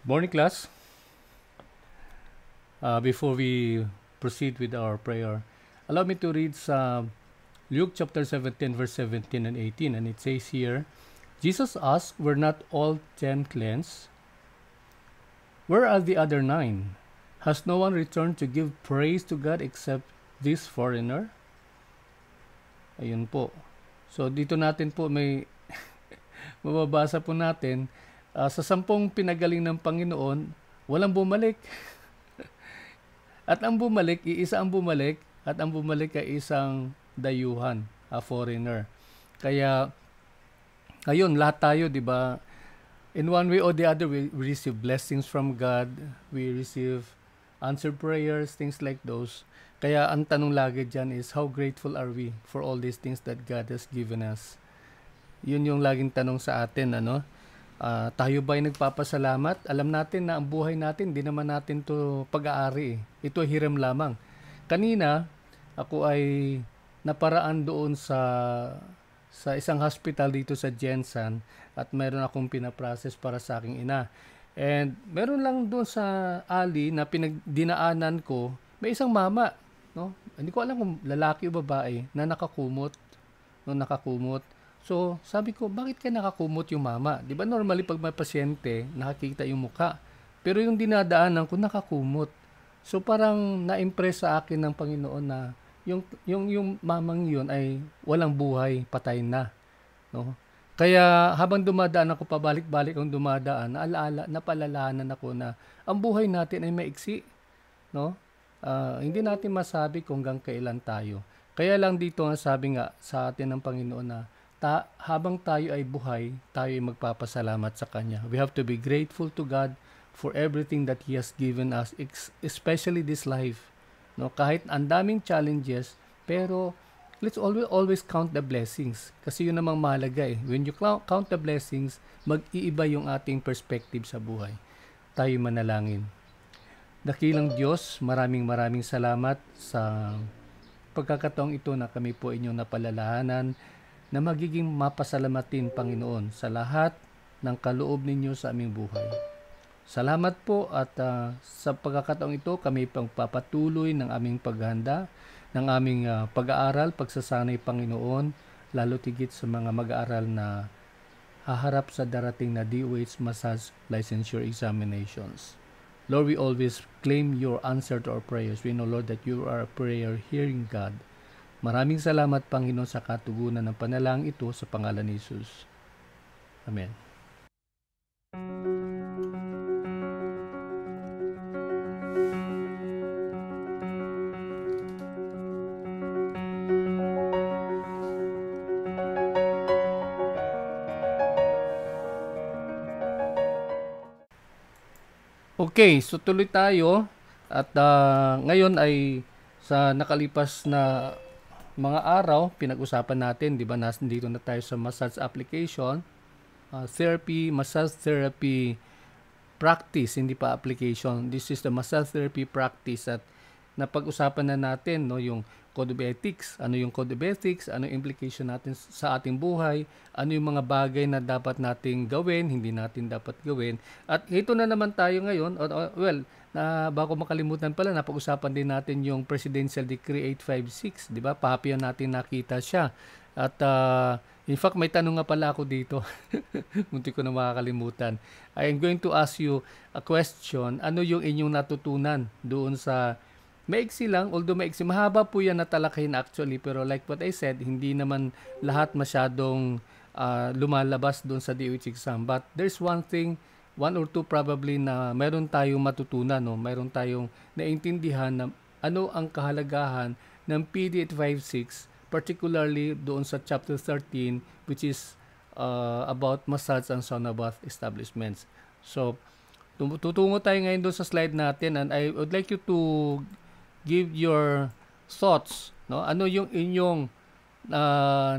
Morning class. Before we proceed with our prayer, allow me to read sa Luke chapter 17, verse 17 and 18. And it says here, Jesus asked, "Were not all 10 cleansed? Where are the other 9? Has no one returned to give praise to God except this foreigner?" Ayun po. So dito natin po may mababasa po natin, sa 10 pinagaling ng Panginoon, walang bumalik. At ang bumalik, iisa ang bumalik, at ang bumalik ay isang dayuhan, a foreigner. Kaya, ayun, lahat tayo, di ba? In one way or the other, we receive blessings from God. We receive answered prayers, things like those. Kaya ang tanong lagi dyan is, how grateful are we for all these things that God has given us? Yun yung laging tanong sa atin, ano? Tayo ba ay nagpapasalamat? Alam natin na ang buhay natin, di naman natin to pag-aari. Ito ay hiram lamang. Kanina, ako ay naparaan doon sa isang hospital dito sa Jensen at meron akong pinaprocess para sa aking ina. And meron lang doon sa alley na dinaanan ko, may isang mama, no? Hindi ko alam kung lalaki o babae na nakakumot, no, nakakumot. So, sabi ko, bakit ka nakakumot yung mama? Di ba normally pag may pasyente, nakikita yung muka. Pero yung dinadaanan ko, nakakumot. So, parang na-impress sa akin ng Panginoon na yung mamang yun ay walang buhay, patay na. No? Kaya habang dumadaan ako, pabalik-balik ang dumadaan, napalalahanan ako na ang buhay natin ay maiksi. No? Hindi natin masabi kung hanggang kailan tayo. Kaya lang dito ang sabi nga sa atin ng Panginoon na habang tayo ay buhay, tayo ay magpapasalamat sa Kanya. We have to be grateful to God for everything that He has given us, especially this life. No, kahit ang daming challenges, pero let's always count the blessings. Kasi yun namang mahalaga eh. When you count the blessings, mag-iiba yung ating perspective sa buhay. Tayo manalangin. Dakilang Diyos, maraming salamat sa pagkakataong ito na kami po inyong napalalahanan na magiging mapasalamatin, Panginoon, sa lahat ng kaloob ninyo sa aming buhay. Salamat po at sa pagkakataong ito, kami pagpapatuloy ng aming paghanda, ng aming pag-aaral, pagsasanay, Panginoon, lalo tigit sa mga mag-aaral na haharap sa darating na DOH Massage Licensure Examinations. Lord, we always claim your answer to our prayers. We know, Lord, that you are a prayer-hearing God. Maraming salamat, Panginoon, sa katugunan ng panalangin ito sa pangalan ni Jesus. Amen. Okay, so tuloy tayo at ngayon ay sa nakalipas na mga araw, pinag-usapan natin, di ba, nandito na tayo sa massage application, massage therapy practice, hindi pa application. This is the massage therapy practice at napag-usapan na natin, no, yung Code of Ethics. Ano yung Code of Ethics? Ano yung implication natin sa ating buhay? Ano yung mga bagay na dapat nating gawin, hindi natin dapat gawin? At ito na naman tayo ngayon, bago makalimutan pala, napag-usapan din natin yung Presidential Decree 856, di ba? Pahapian natin nakita siya. At in fact, may tanong nga pala ako dito. Munti ko na makakalimutan. I am going to ask you a question. Ano yung inyong natutunan doon sa maiksi lang, although maiksi, mahaba po yan natalakayin actually, pero like what I said, hindi naman lahat masyadong lumalabas doon sa DOH exam. But there's one or two probably na meron tayong matutunan, no? Meron tayong naintindihan na ano ang kahalagahan ng PD 856, particularly doon sa chapter 13, which is about massage and sauna bath establishments. So, tutungo tayo ngayon doon sa slide natin, and I would like you to give your thoughts, no? Ano yung inyong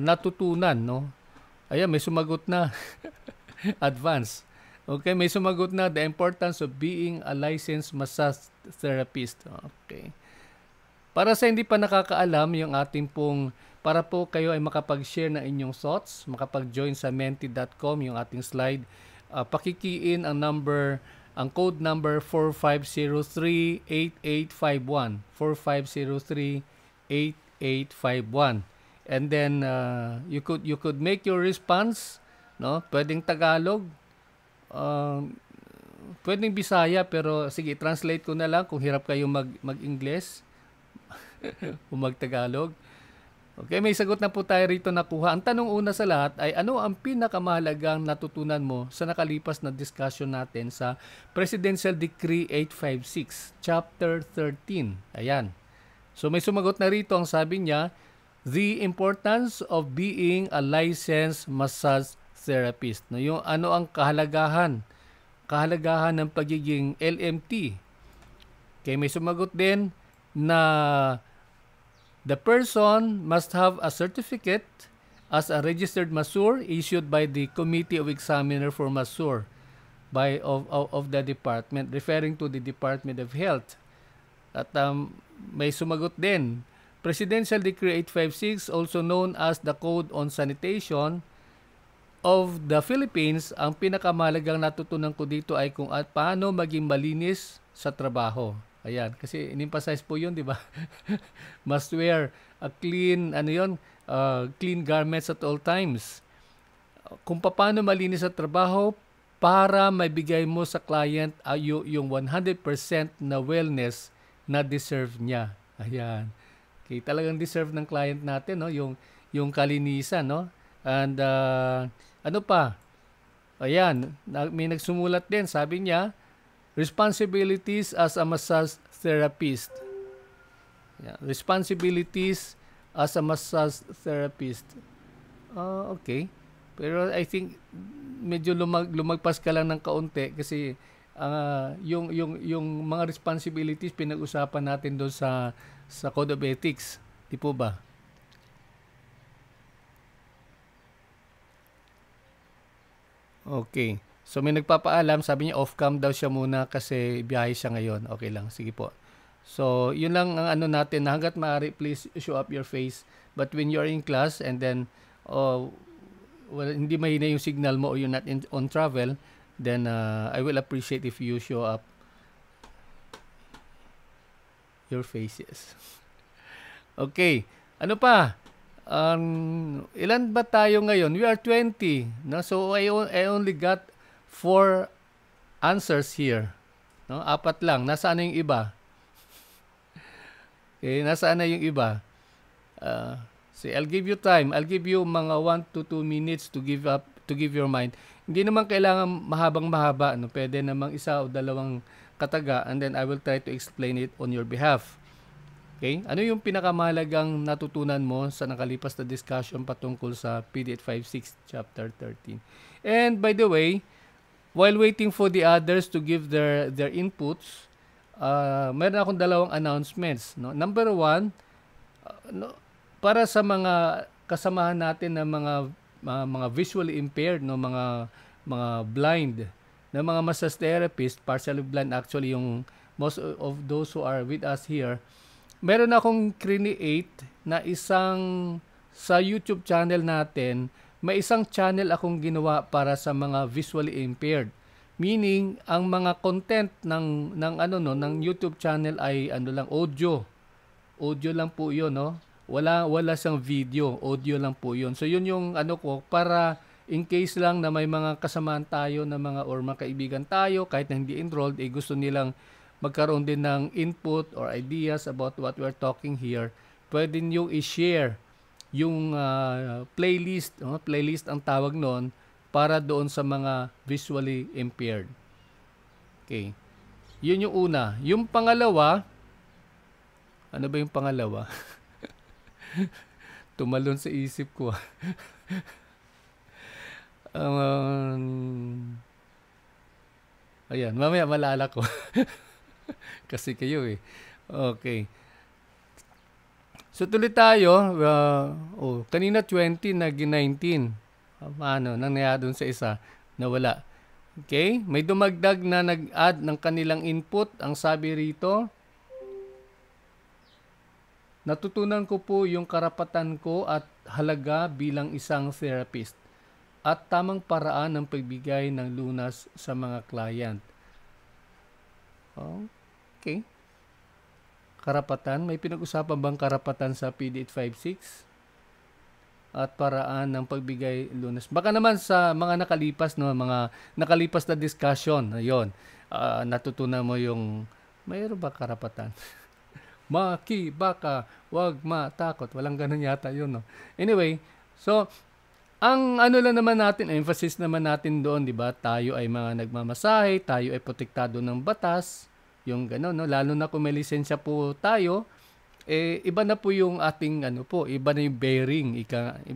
natutunan, no? Ayan, may sumagot na. Advance. Okay, may sumagot na, the importance of being a licensed massage therapist. Okay. Para sa hindi pa nakakaalam, yung ating pong, para po kayo ay makapag-share ng inyong thoughts, makapag-join sa menti.com, yung ating slide, pakikiin ang number Ang code number 4503-8851. 4503-8851. And then you could make your response, no? Pwedeng Tagalog, pwedeng Bisaya, pero sige, translate ko na lang kung hirap kayo mag-Ingles o mag-Tagalog. Okay, may sagot na po tayo rito nakuha. Ang tanong una sa lahat ay ano ang pinakamahalagang natutunan mo sa nakalipas na discussion natin sa Presidential Decree 856, Chapter 13. Ayan. So may sumagot na rito, ang sabi niya, the importance of being a licensed massage therapist. No, yung ano ang kahalagahan ng pagiging LMT. Okay, may sumagot din na the person must have a certificate as a registered masseur issued by the Committee of Examiner for Masseur of the department, referring to the Department of Health. At may sumagot din, Presidential Decree 856, also known as the Code on Sanitation of the Philippines, ang pinakamahalagang natutunan ko dito ay kung paano maging malinis sa trabaho. Ayan, kasi in-emphasize po 'yun, 'di ba? Must wear a clean clean garments at all times. Kung paano malinis sa trabaho para maibigay mo sa client yung 100% na wellness na deserve niya. Ayan. Okay, talagang deserve ng client natin, no, yung kalinisan, no? And ano pa? Ayan, may nagsumulat din, sabi niya, responsibilities as a massage therapist. Yeah, responsibilities as a massage therapist. Okay. Pero I think medyo lumagpas ka lang ng kaunti kasi yung mga responsibilities pinag-usapan natin doon sa Code of Ethics. Di po ba? Okay. So may nagpapaalam, sabi niya off-cam daw siya muna kasi biyahe siya ngayon. Okay lang, sige po. So yun lang ang ano natin, hanggat maaari please show up your face. But when you're in class and then hindi mahina yung signal mo or you're not on travel, then I will appreciate if you show up your faces. Okay. Ano pa? Ilan ba tayo ngayon? We are 20. No? So I only got 4 answers here. No? 4 lang. Nasaan na yung iba? Okay, nasaan na yung iba? See, I'll give you time. I'll give you mga 1 to 2 minutes to give your mind. Hindi naman kailangan mahabang-mahaba, no? Pwede namang 1 o 2 kataga and then I will try to explain it on your behalf. Okay? Ano yung pinakamahalagang natutunan mo sa nakalipas na discussion patungkol sa PD 856 Chapter 13? And by the way, while waiting for the others to give their inputs, meron akong 2 announcements. No? Number 1, para sa mga kasamahan natin na mga visually impaired, no, mga blind, na mga massage therapist, partially blind actually yung most of those who are with us here, meron akong create na sa YouTube channel natin, may isang channel akong ginawa para sa mga visually impaired. Meaning, ang mga content ng YouTube channel ay lang, audio. Audio lang po 'yon, no? Wala siyang video, audio lang po 'yon. So 'yun yung ko para in case lang na may mga kasamaan tayo na mga or mga kaibigan tayo kahit na hindi enrolled, gusto nilang magkaroon din ng input or ideas about what we're talking here, pwede niyo i-share yung playlist, playlist ang tawag noon, para doon sa mga visually impaired. Okay. Yun yung una. Yung pangalawa, ano ba yung pangalawa? Tumalon sa isip ko. Ayan, mamaya malala ko. Kasi kayo eh. Okay. So tuloy tayo. Kanina 20, naging 19. Paano? Nangyari dun sa isa. Nawala. Okay? May dumagdag na nag-add ng kanilang input. Ang sabi rito, natutunan ko po yung karapatan ko at halaga bilang isang therapist at tamang paraan ng pagbigay ng lunas sa mga client. Okay. Karapatan. May pinag-usapan bang karapatan sa PD 856? At paraan ng pagbigay lunas. Baka naman sa mga nakalipas, no, mga nakalipas na discussion, ayun, natutunan mo yung mayroon ba karapatan? Maki, baka, wag matakot. Walang ganun yata yun, no? Anyway, so, ang ano lang naman natin, emphasis naman natin doon, di ba? Tayo ay mga nagmamasahe, tayo ay protektado ng batas, yung gano'n, no? Lalo na kung may lisensya po tayo, iba na po yung ating iba na yung bearing,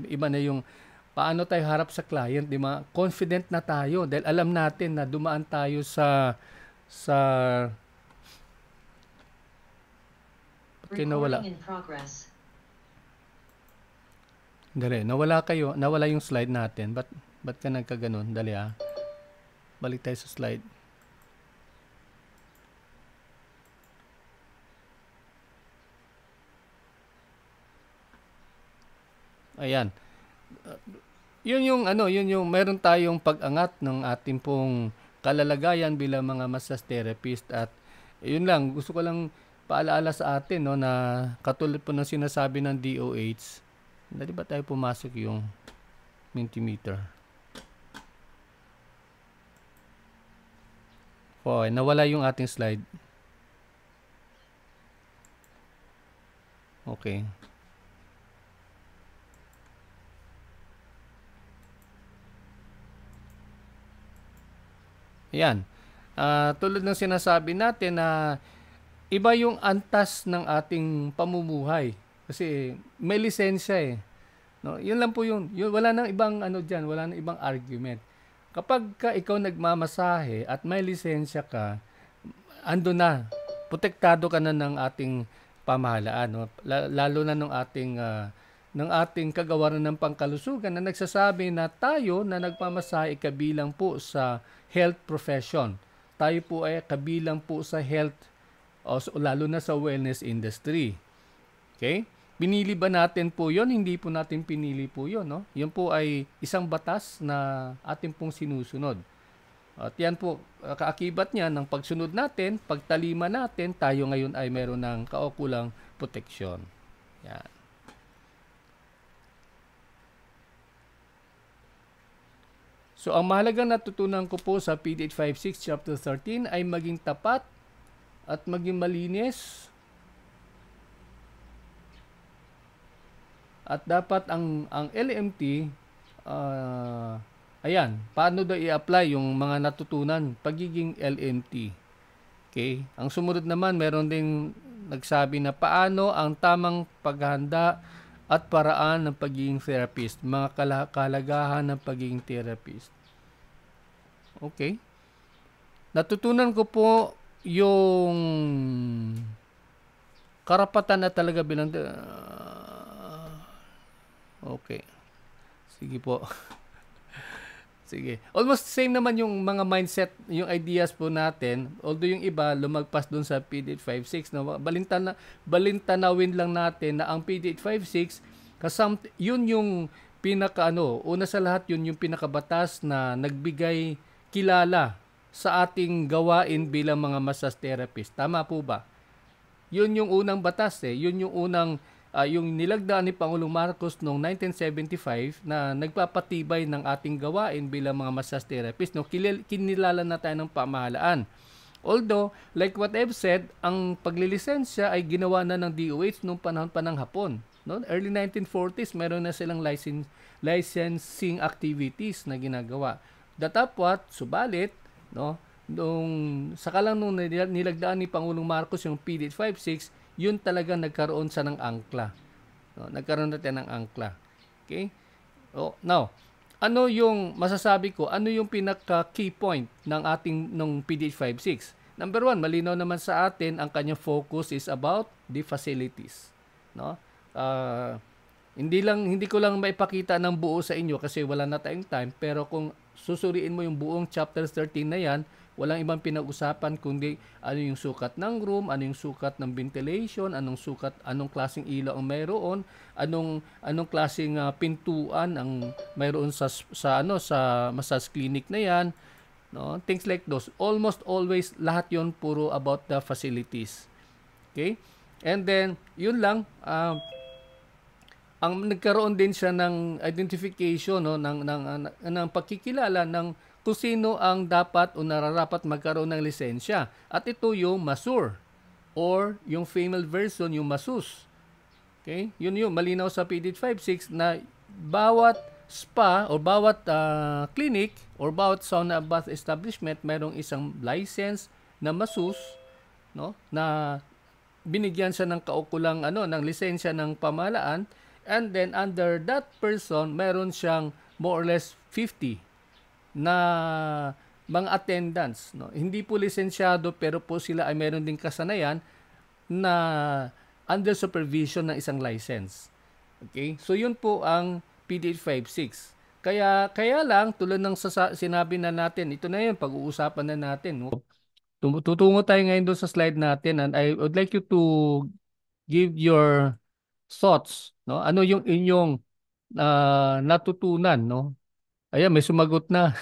iba na yung paano tayo harap sa client, di ba? Confident na tayo dahil alam natin na dumaan tayo sa nawala. Dali, nawala yung slide natin. Ba't ka nagkaganon? Dali balik tayo sa slide. Ayan. Yun yung meron tayong pag-angat ng ating pong kalalagayan bilang mga massage therapist at yun lang, gusto ko lang paalaala sa atin, no, na katulad po ng sinasabi ng DOH. Dali ba tayo pumasok yung Mentimeter? Nawala yung ating slide. Okay. Ayan. Tulad ng sinasabi natin na iba yung antas ng ating pamumuhay. Kasi may lisensya No, yun lang po yun. Wala nang ibang diyan, wala nang ibang argument. Kapag ikaw nagmamasahe at may lisensya ka, ando na. Protektado ka na ng ating pamahalaan, no? Lalo na ng ating kagawaran ng pangkalusugan na nagsasabi na tayo na nagmamasahe kabilang po sa health profession. Tayo po ay kabilang po sa health lalo na sa wellness industry. Okay? Pinili ba natin po yon? Hindi po natin pinili po yon, no? Yan po ay isang batas na ating pong sinusunod. At yan po, kaakibat niya ng pagsunod natin, pagtalima natin, tayo ngayon ay meron ng kaukulang proteksyon. Yan. So, ang mahalagang natutunan ko po sa PD 856 Chapter 13 ay maging tapat at maging malinis. At dapat ang LMT, ayan, paano daw i-apply yung mga natutunan pagiging LMT. Okay? Ang sumunod naman, meron ding nagsabi na paano ang tamang paghahanda at paraan ng pagiging therapist, mga kalagahan ng pagiging therapist. Okay. Natutunan ko po yung karapatan na talaga bilang okay. Sige po. Sige. Almost same naman yung mga mindset, yung ideas po natin. Although yung iba lumagpas dun sa PD 856, no? Balintanawin lang natin na ang PD 856 yun yung una sa lahat yun yung pinakabatas na nagbigay kilala sa ating gawain bilang mga massage therapist. Tama po ba? Yun yung unang batas Yun yung unang yung nilagdaan ni Pangulong Marcos noong 1975 na nagpapatibay ng ating gawain bilang mga massage therapist. No? Kinilala na tayo ng pamahalaan. Although, like what I've said, ang paglilisensya ay ginawa na ng DOH noong panahon pa ng Hapon. No? Early 1940s, meron na silang licensing activities na ginagawa. Datapwat, subalit, no? Saka lang nung nilagdaan ni Pangulong Marcos yung PD 856, yun talaga nagkaroon sa ng angkla. No, nagkaroon natin ng angkla. Okay? Now, ano yung masasabi ko? Ano yung pinaka-key point ng PD 856? Number one, malinaw naman sa atin, ang kanyang focus is about the facilities. No? Hindi ko lang maipakita ng buo sa inyo kasi wala na tayong time, pero kung susuriin mo yung buong chapter 13 na yan, walang ibang pinag-usapan kundi ano yung sukat ng room, ano yung sukat ng ventilation, anong klaseng ilaw ang mayroon, anong klaseng pintuan ang mayroon sa massage clinic na yan, no? Things like those. Almost always lahat 'yon puro about the facilities. Okay? And then yun lang ang nagkaroon din siya ng identification, no, ng pagkikilala ng kung sino ang dapat o nararapat magkaroon ng lisensya. At ito yung MASUR or yung female version yung MASUS. Okay? Yun yung malinaw sa PDET 56 na bawat spa o bawat clinic or bawat sauna bath establishment mayroong isang license na MASUS, no, na binigyan siya ng kaukulang ng lisensya ng pamahalaan, and then under that person meron siyang more or less 50 na mga attendants, no. Hindi po lisensyado pero po sila ay meron ding kasanayan na under supervision ng isang license. Okay? So yun po ang PDET 56. Kaya lang tulad ng sinabi na natin, ito na yun pag-uusapan na natin, no? Tutungo tayo ngayon doon sa slide natin, and I would like you to give your thoughts, no? Ano yung inyong natutunan, no? Ayan, may sumagot na.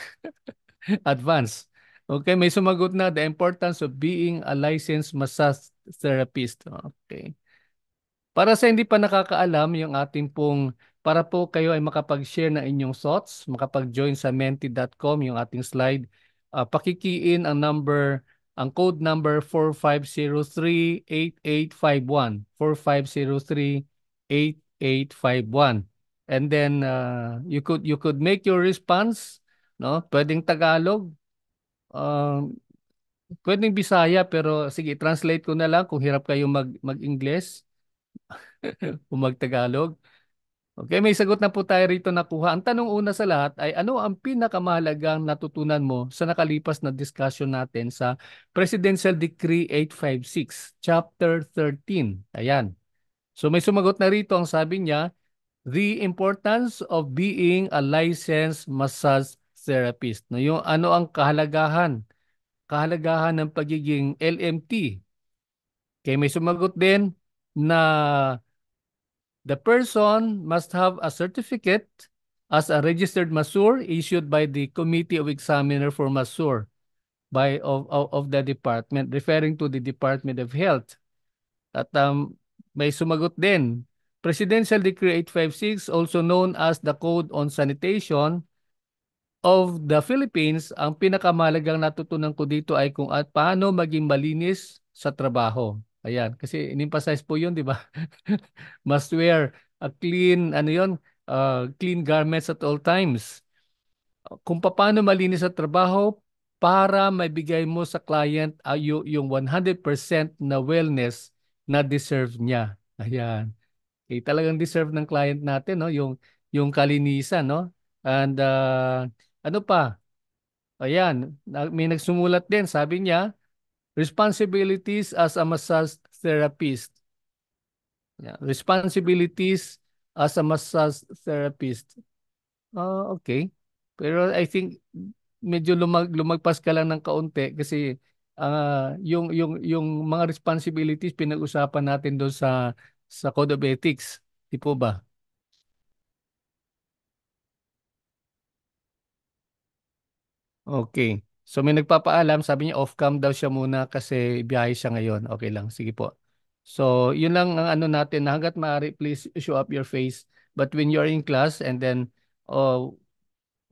Advance. Okay, may sumagot na, the importance of being a licensed massage therapist. Okay. Para sa hindi pa nakakaalam, yung ating pong, para po kayo ay makapag-share ng inyong thoughts, makapag-join sa menti.com, yung ating slide, pakikiin ang code number 4503-8851. 4503-8851. And then you could make your response, no? Pwedeng Tagalog, pwedeng Bisaya, pero sige, translate ko na lang kung hirap kayo mag-English. Tagalog. Okay, may sagot na po tayo rito nakuha. Ang tanong una sa lahat ay ano ang pinakamahalagang natutunan mo sa nakalipas na discussion natin sa Presidential Decree 856, Chapter 13. Ayan. So may sumagot na rito, ang sabi niya, the importance of being a licensed massage therapist. No, yung ano ang kahalagahan ng pagiging LMT. Okay, may sumagot din na the person must have a certificate as a registered masseur issued by the Committee of Examiner for Masseur of the department, referring to the Department of Health. At may sumagot din, Presidential Decree 856, also known as the Code on Sanitation of the Philippines, ang pinakamalagang natutunan ko dito ay kung at paano maging malinis sa trabaho. Ayan, kasi in-emphasize po 'yun, 'di ba? Must wear a clean clean garments at all times. Kung paano malinis sa trabaho para maibigay mo sa client yung 100% na wellness na deserve niya. Ayan. Okay, talagang deserve ng client natin, no, yung kalinisan, no? And ano pa? Ayan, may nagsumulat din, sabi niya, responsibilities as a massage therapist. Yeah, responsibilities as a massage therapist. Okay. Pero I think medyo lumagpas ka lang ng kaunti kasi yung mga responsibilities pinag-usapan natin doon sa Code of Ethics. Di po ba? Okay. So may nagpapaalam, sabi niya off-cam daw siya muna kasi biyahe siya ngayon. Okay lang, sige po. So yun lang ang ano natin, na hanggat maaari, please show up your face. But when you're in class and then well,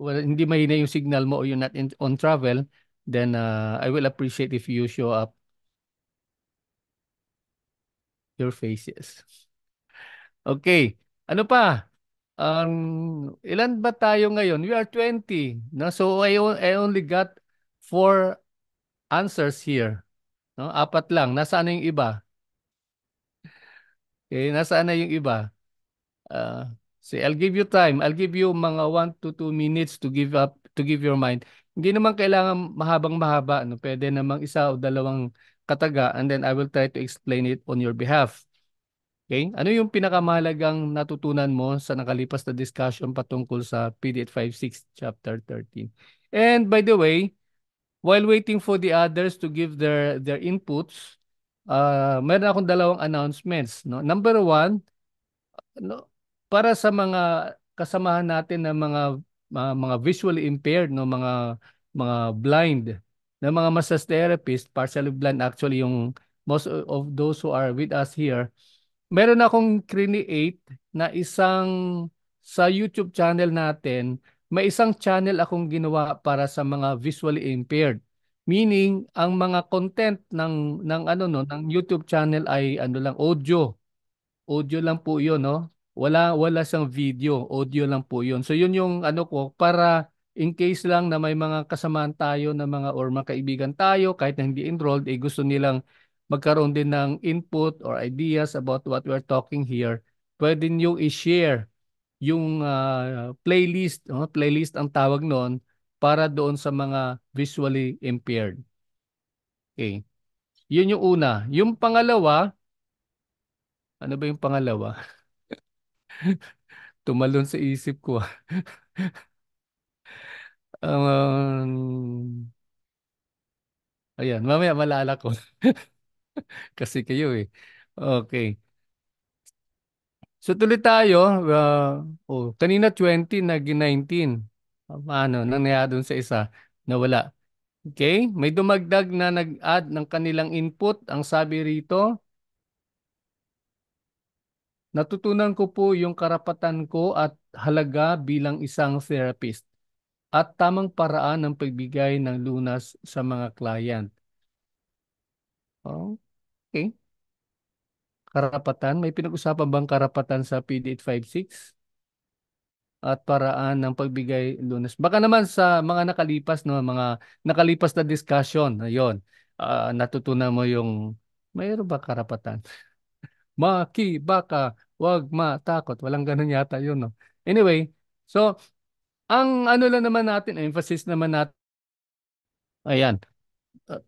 hindi mahina yung signal mo or you're not on travel, then I will appreciate if you show up your faces. Okay. Ano pa? Ilan ba tayo ngayon? We are 20. No? So I only got 4 answers here. No? 4 lang. Nasaan na yung iba? Okay, nasaan na yung iba? Uh, See, I'll give you time. I'll give you mga 1 to 2 minutes to give your mind. Hindi naman kailangan mahabang-mahaba, no? Pwede namang isa o dalawang kataga, and then I will try to explain it on your behalf. Okay? Ano yung pinakamahalagang natutunan mo sa nakalipas na discussion patungkol sa PDET 56 Chapter 13? And by the way, while waiting for the others to give their inputs, meron akong dalawang announcements. No? Number one, no, para sa mga kasamahan natin na mga visually impaired, no, mga mga blind na mga massage therapist, partially blind actually yung most of those who are with us here. Meron akong create na isang sa YouTube channel natin, may isang channel akong ginawa para sa mga visually impaired. Meaning, ang mga content ng ano no, ng YouTube channel ay ano lang audio. Audio lang po 'yon, no? Wala siyang video, audio lang po 'yon. So 'yun yung ano ko para in case lang na may mga kasamaan tayo na mga or mga kaibigan tayo kahit na hindi enrolled eh gusto nilang magkaroon din ng input or ideas about what we're talking here. Pwede niyo i-share yung playlist, no? Playlist ang tawag noon para doon sa mga visually impaired. Okay. Yun yung una. Yung pangalawa, ano ba yung pangalawa? Tumalon sa isip ko. Ayan, mamaya malala ko. Kasi kayo eh. Okay. So tuloy tayo. Kanina 20, naging 19. Paano? Nangyaya dun sa isa. Nawala. Okay? May dumagdag na nag-add ng kanilang input. Ang sabi rito, natutunan ko po yung karapatan ko at halaga bilang isang therapist at tamang paraan ng pagbigay ng lunas sa mga client. Oh, okay. Karapatan. May pinag-usapan bang karapatan sa PD 856 at paraan ng pagbigay lunas? Baka naman sa mga nakalipas, no, mga nakalipas na discussion, ayun, natutunan mo yung mayroon ba karapatan? Maki, baka, wag matakot. Walang ganun yata yun, no? Anyway, so, ang ano lang naman natin, emphasis naman natin, ayan, uh,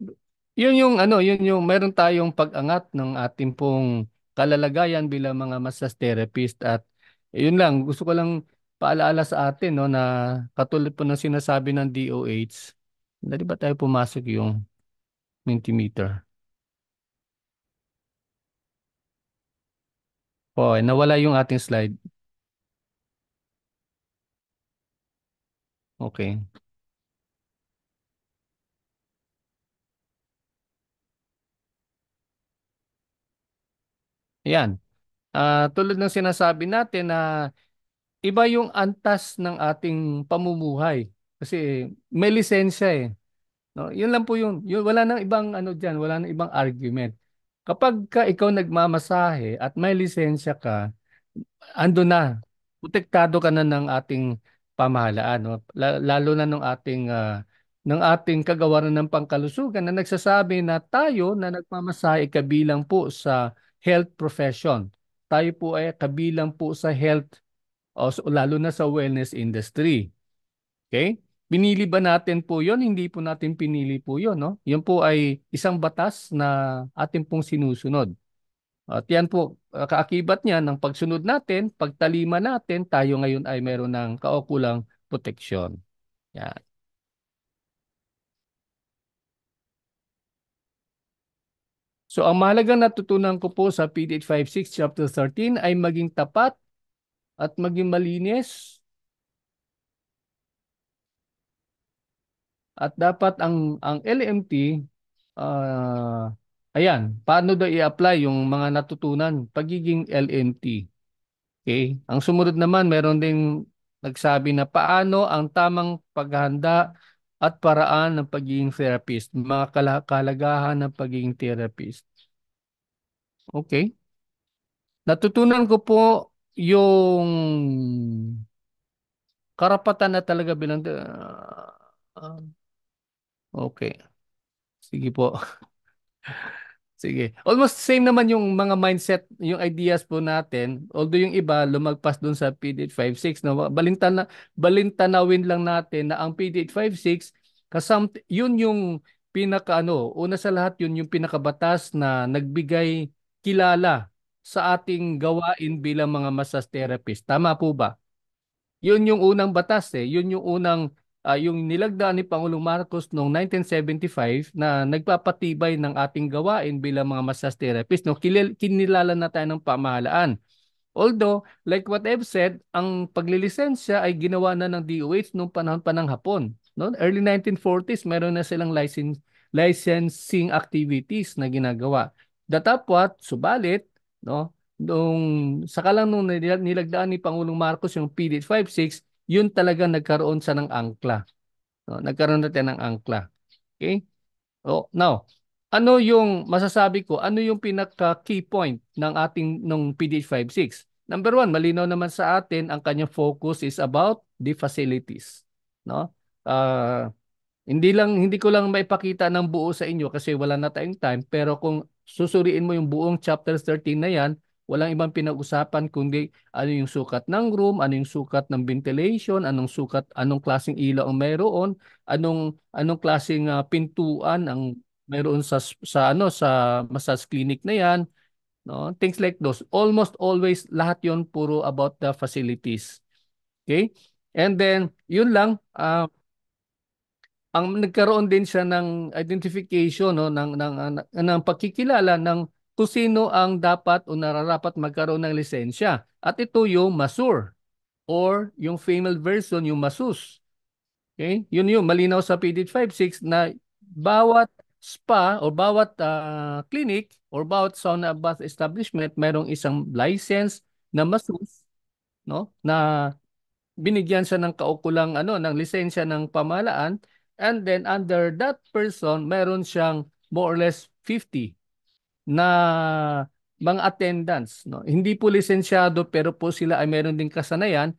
yun yung ano, yun yung meron tayong pag-angat ng ating pong kalalagayan bilang mga massage therapist at yun lang, gusto ko lang paalaala sa atin no na katulad po ng sinasabi ng DOH, dali ba tayo pumasok yung Mentimeter? Oh, nawala yung ating slide. Okay. Ayan. Tulad ng sinasabi natin na iba yung antas ng ating pamumuhay kasi may lisensya eh. No, yun lang po yun. Yun wala nang ibang ano diyan, wala nang ibang argument. Kapag ka ikaw nagmamasahe at may lisensya ka, ando na. Protektado ka na ng ating pamahalaan, no? Lalo na ng ating kagawaran ng pangkalusugan na nagsasabi na tayo na nagmamasahe kabilang po sa health profession. Tayo po ay kabilang po sa health lalo na sa wellness industry. Okay? Pinili ba natin po 'yon? Hindi po natin pinili po 'yon, no? 'Yon po ay isang batas na ating pong sinusunod. At yan po, kaakibat niya ng pagsunod natin, pagtalima natin, tayo ngayon ay meron ng kaukulang proteksyon. Yan. So ang mahalagang natutunan ko po sa PD 856 Chapter 13 ay maging tapat at maging malinis at dapat ang LMT ayan, paano daw i-apply yung mga natutunan pagiging LMT. Okay? Ang sumunod naman, meron ding nagsabi na paano ang tamang paghahanda at paraan ng pagiging therapist, mga kalagahan ng pagiging therapist. Okay? Natutunan ko po yung karapatan na talaga bilang okay. Sige po. Sige. Almost same naman yung mga mindset, yung ideas po natin. Although yung iba lumagpas dun sa PD856 no. Balintanawin lang natin na ang PD856 yun yung una sa lahat yun yung pinakabatas na nagbigay kilala sa ating gawain bilang mga massage therapist. Tama po ba? Yun yung unang batas eh. Yun yung yung nilagdaan ni Pangulong Marcos noong 1975 na nagpapatibay ng ating gawain bilang mga massage therapist. No, kinilala na tayo ng pamahalaan. Although, like what I've said, ang paglilisensya ay ginawa na ng DOH noong panahon pa ng Hapon. no? Early 1940s, meron na silang licensing activities na ginagawa. Datapwat, subalit, no? Saka lang nung nilagdaan ni Pangulong Marcos yung PD 56, yun talaga nagkaroon sa ng angkla. No? Nagkaroon natin ng angkla. Okay? Oh, now, ano yung masasabi ko? Ano yung pinaka key point ng ating nung PDH 56? Number one, malinaw naman sa atin ang kanyang focus is about the facilities, no? Ah, hindi ko lang maipakita ng buo sa inyo kasi wala na tayong time, pero kung susuriin mo yung buong chapter 13 na yan, walang ibang pinag-usapan kundi ano yung sukat ng room, ano yung sukat ng ventilation, anong klaseng ilaw ang mayroon, anong klaseng pintuan ang mayroon sa massage clinic na yan, no? Things like those. Almost always lahat 'yon puro about the facilities. Okay? And then yun lang, ang nagkaroon din siya ng identification, no, ng pagkikilala ng kung sino ang dapat o nararapat magkaroon ng lisensya. At ito yung MASUR or yung female version yung MASUS. Okay? Yun malinaw sa PDET 56 na bawat spa o bawat clinic or bawat sauna bath establishment mayroong isang license na MASUS, no, na binigyan siya ng kaukulang ng lisensya ng pamahalaan, and then under that person meron siyang more or less 50 na mga attendants, no. Hindi po lisensyado pero po sila ay meron ding kasanayan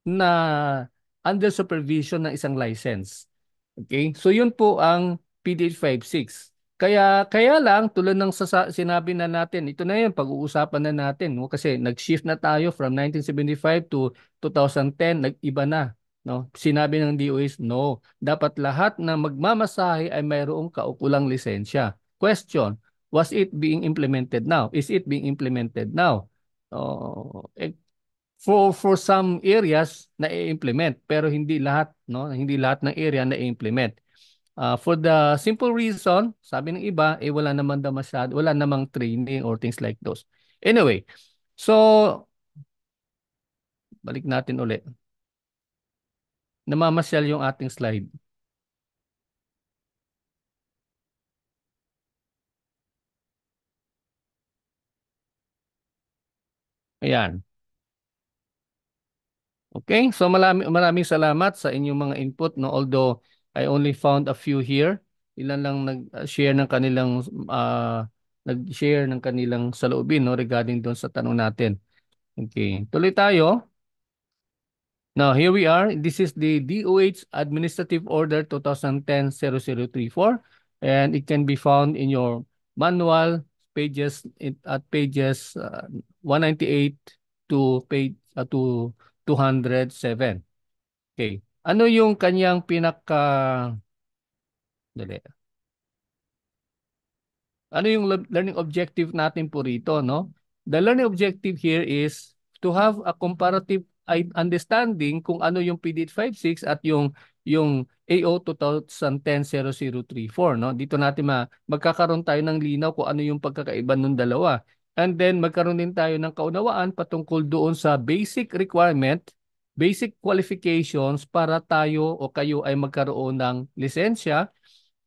na under supervision ng isang license. Okay? So yun po ang PDH 56. Kaya lang tulad ng sinabi na natin, ito na yun pag-uusapan na natin, no? Kasi nag-shift na tayo from 1975 to 2010, nag-iba na, no? Sinabi ng DOH, no, dapat lahat na magmamasahe ay mayroong kaukulang lisensya. Question, was it being implemented now? Is it being implemented now? Oh, for some areas na i-implement pero hindi lahat, no, hindi lahat ng area na i-implement. For the simple reason, sabi ng iba, wala namang training or things like those. Anyway, so balik natin ulit. Namamasyal yung ating slide. Ayan. Okay, so maraming salamat sa inyong mga input, no, although I only found a few here. Ilan lang nag-share ng kanilang saloobin, no, regarding doon sa tanong natin. Okay, tuloy tayo. Now, here we are. This is the DOH Administrative Order 2010-0034, and it can be found in your manual at pages 198 to 207. Okay. Ano yung kanyang dali. Ano yung learning objective natin po rito, no? The learning objective here is to have a comparative understanding kung ano yung PDET 56 at yung AO 2010-0034, no? Dito natin magkakaroon tayo ng linaw kung ano yung pagkakaiba ng dalawa. And then magkaroon din tayo ng kaunawaan patungkol doon sa basic requirement, basic qualifications para tayo o kayo ay magkaroon ng lisensya,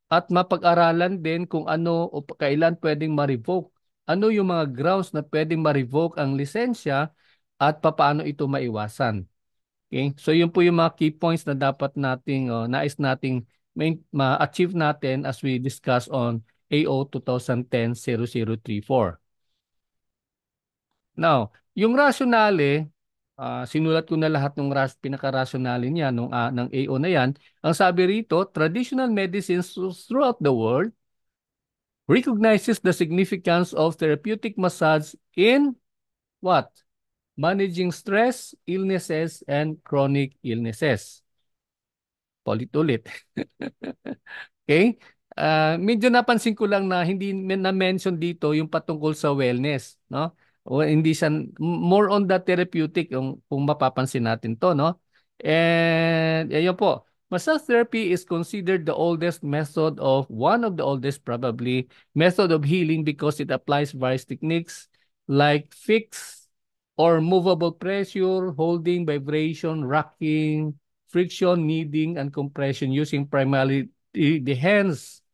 at mapag-aralan din kung ano o kailan pwedeng ma-revoke. Ano yung mga grounds na pwedeng ma-revoke ang lisensya at papaano ito maiwasan. Okay? So yun po yung mga key points na dapat nais nating ma-achieve natin as we discuss on AO 2010-0034. Now, yung rationale, sinulat ko na lahat ng pinaka-rationale niya ng AO na yan. Ang sabi rito, traditional medicines throughout the world recognizes the significance of therapeutic massage in what? Managing stress, illnesses, and chronic illnesses. Paulit-ulit. Okay? Medyo napansin ko lang na hindi na-mention dito yung patungkol sa wellness, no? O hindi siya more on the therapeutic kung mapapansin natin to, no? And ayun po, massage therapy is considered the oldest method of one of the oldest probably method of healing because it applies various techniques like fixed or movable pressure, holding, vibration, rocking, friction, kneading, and compression using primarily the hands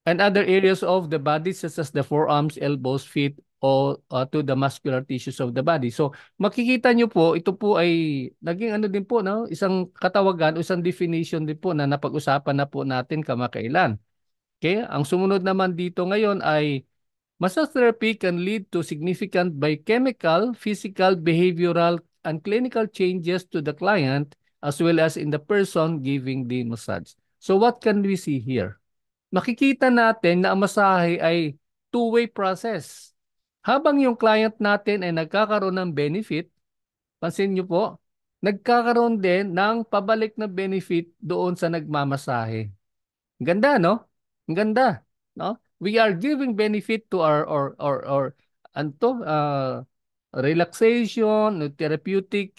and other areas of the body such as the forearms, elbows, feet, or to the muscular tissues of the body. So makikita nyo po, ito po ay naging ano din po, no? Isang katawagan o isang definition din po na napag-usapan na po natin kamakailan. Okay? Ang sumunod naman dito ngayon ay massage therapy can lead to significant biochemical, physical, behavioral, and clinical changes to the client as well as in the person giving the massage. So what can we see here? Makikita natin na ang masahe ay two-way process. Habang yung client natin ay nagkakaroon ng benefit, pansin nyo po, nagkakaroon din ng pabalik na benefit doon sa nagmamasahe. Ang ganda, no? Ang ganda, no? We are giving benefit to our or anto relaxation, therapeutic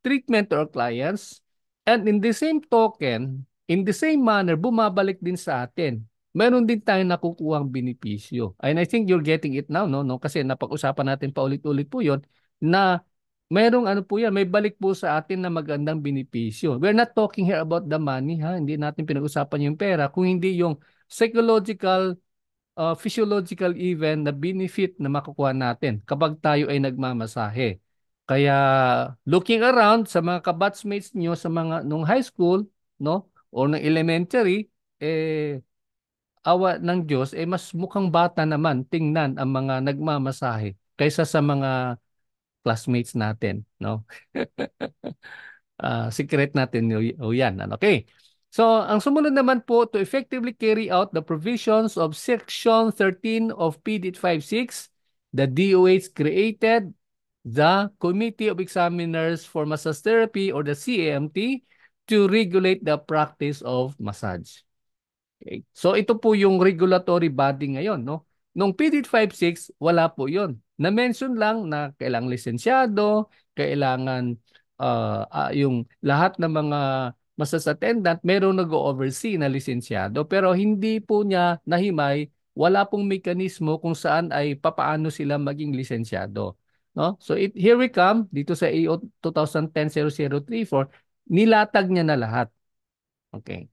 treatment to our clients. And in the same token, in the same manner, bumabalik din sa atin. Meron din tayong nakukuhang benepisyo. And I think you're getting it now, no? Kasi napag-usapan natin pa ulit-ulit po 'yon na merong ano po yan, may balik po sa atin na magandang benepisyo. We're not talking here about the money, ha? Hindi natin pinag-usapan yung pera, kung hindi yung psychological, physiological even na benefit na makukuha natin kapag tayo ay nagmamasahe. Kaya looking around sa mga kabatchmates nyo sa mga nung high school, no? O ng elementary, awa ng Diyos, mas mukhang bata naman tingnan ang mga nagmamasahe kaysa sa mga classmates natin, no? Secret natin yan. Okay. So, ang sumunod naman po, to effectively carry out the provisions of Section 13 of PD 856, the DOH created the Committee of Examiners for Massage Therapy or the CAMT to regulate the practice of massage. Okay. So ito po yung regulatory body ngayon, no? Nung PDET 56, wala po 'yon. Na-mention lang na kailangan lisensyado, kailangan yung lahat ng mga massage attendant merong nag-oversee na lisensyado, pero hindi po niya nahimay, wala pong mekanismo kung saan ay papaano sila maging lisensyado, no? So here we come dito sa AO 2010-0034, nilatag niya na lahat. Okay.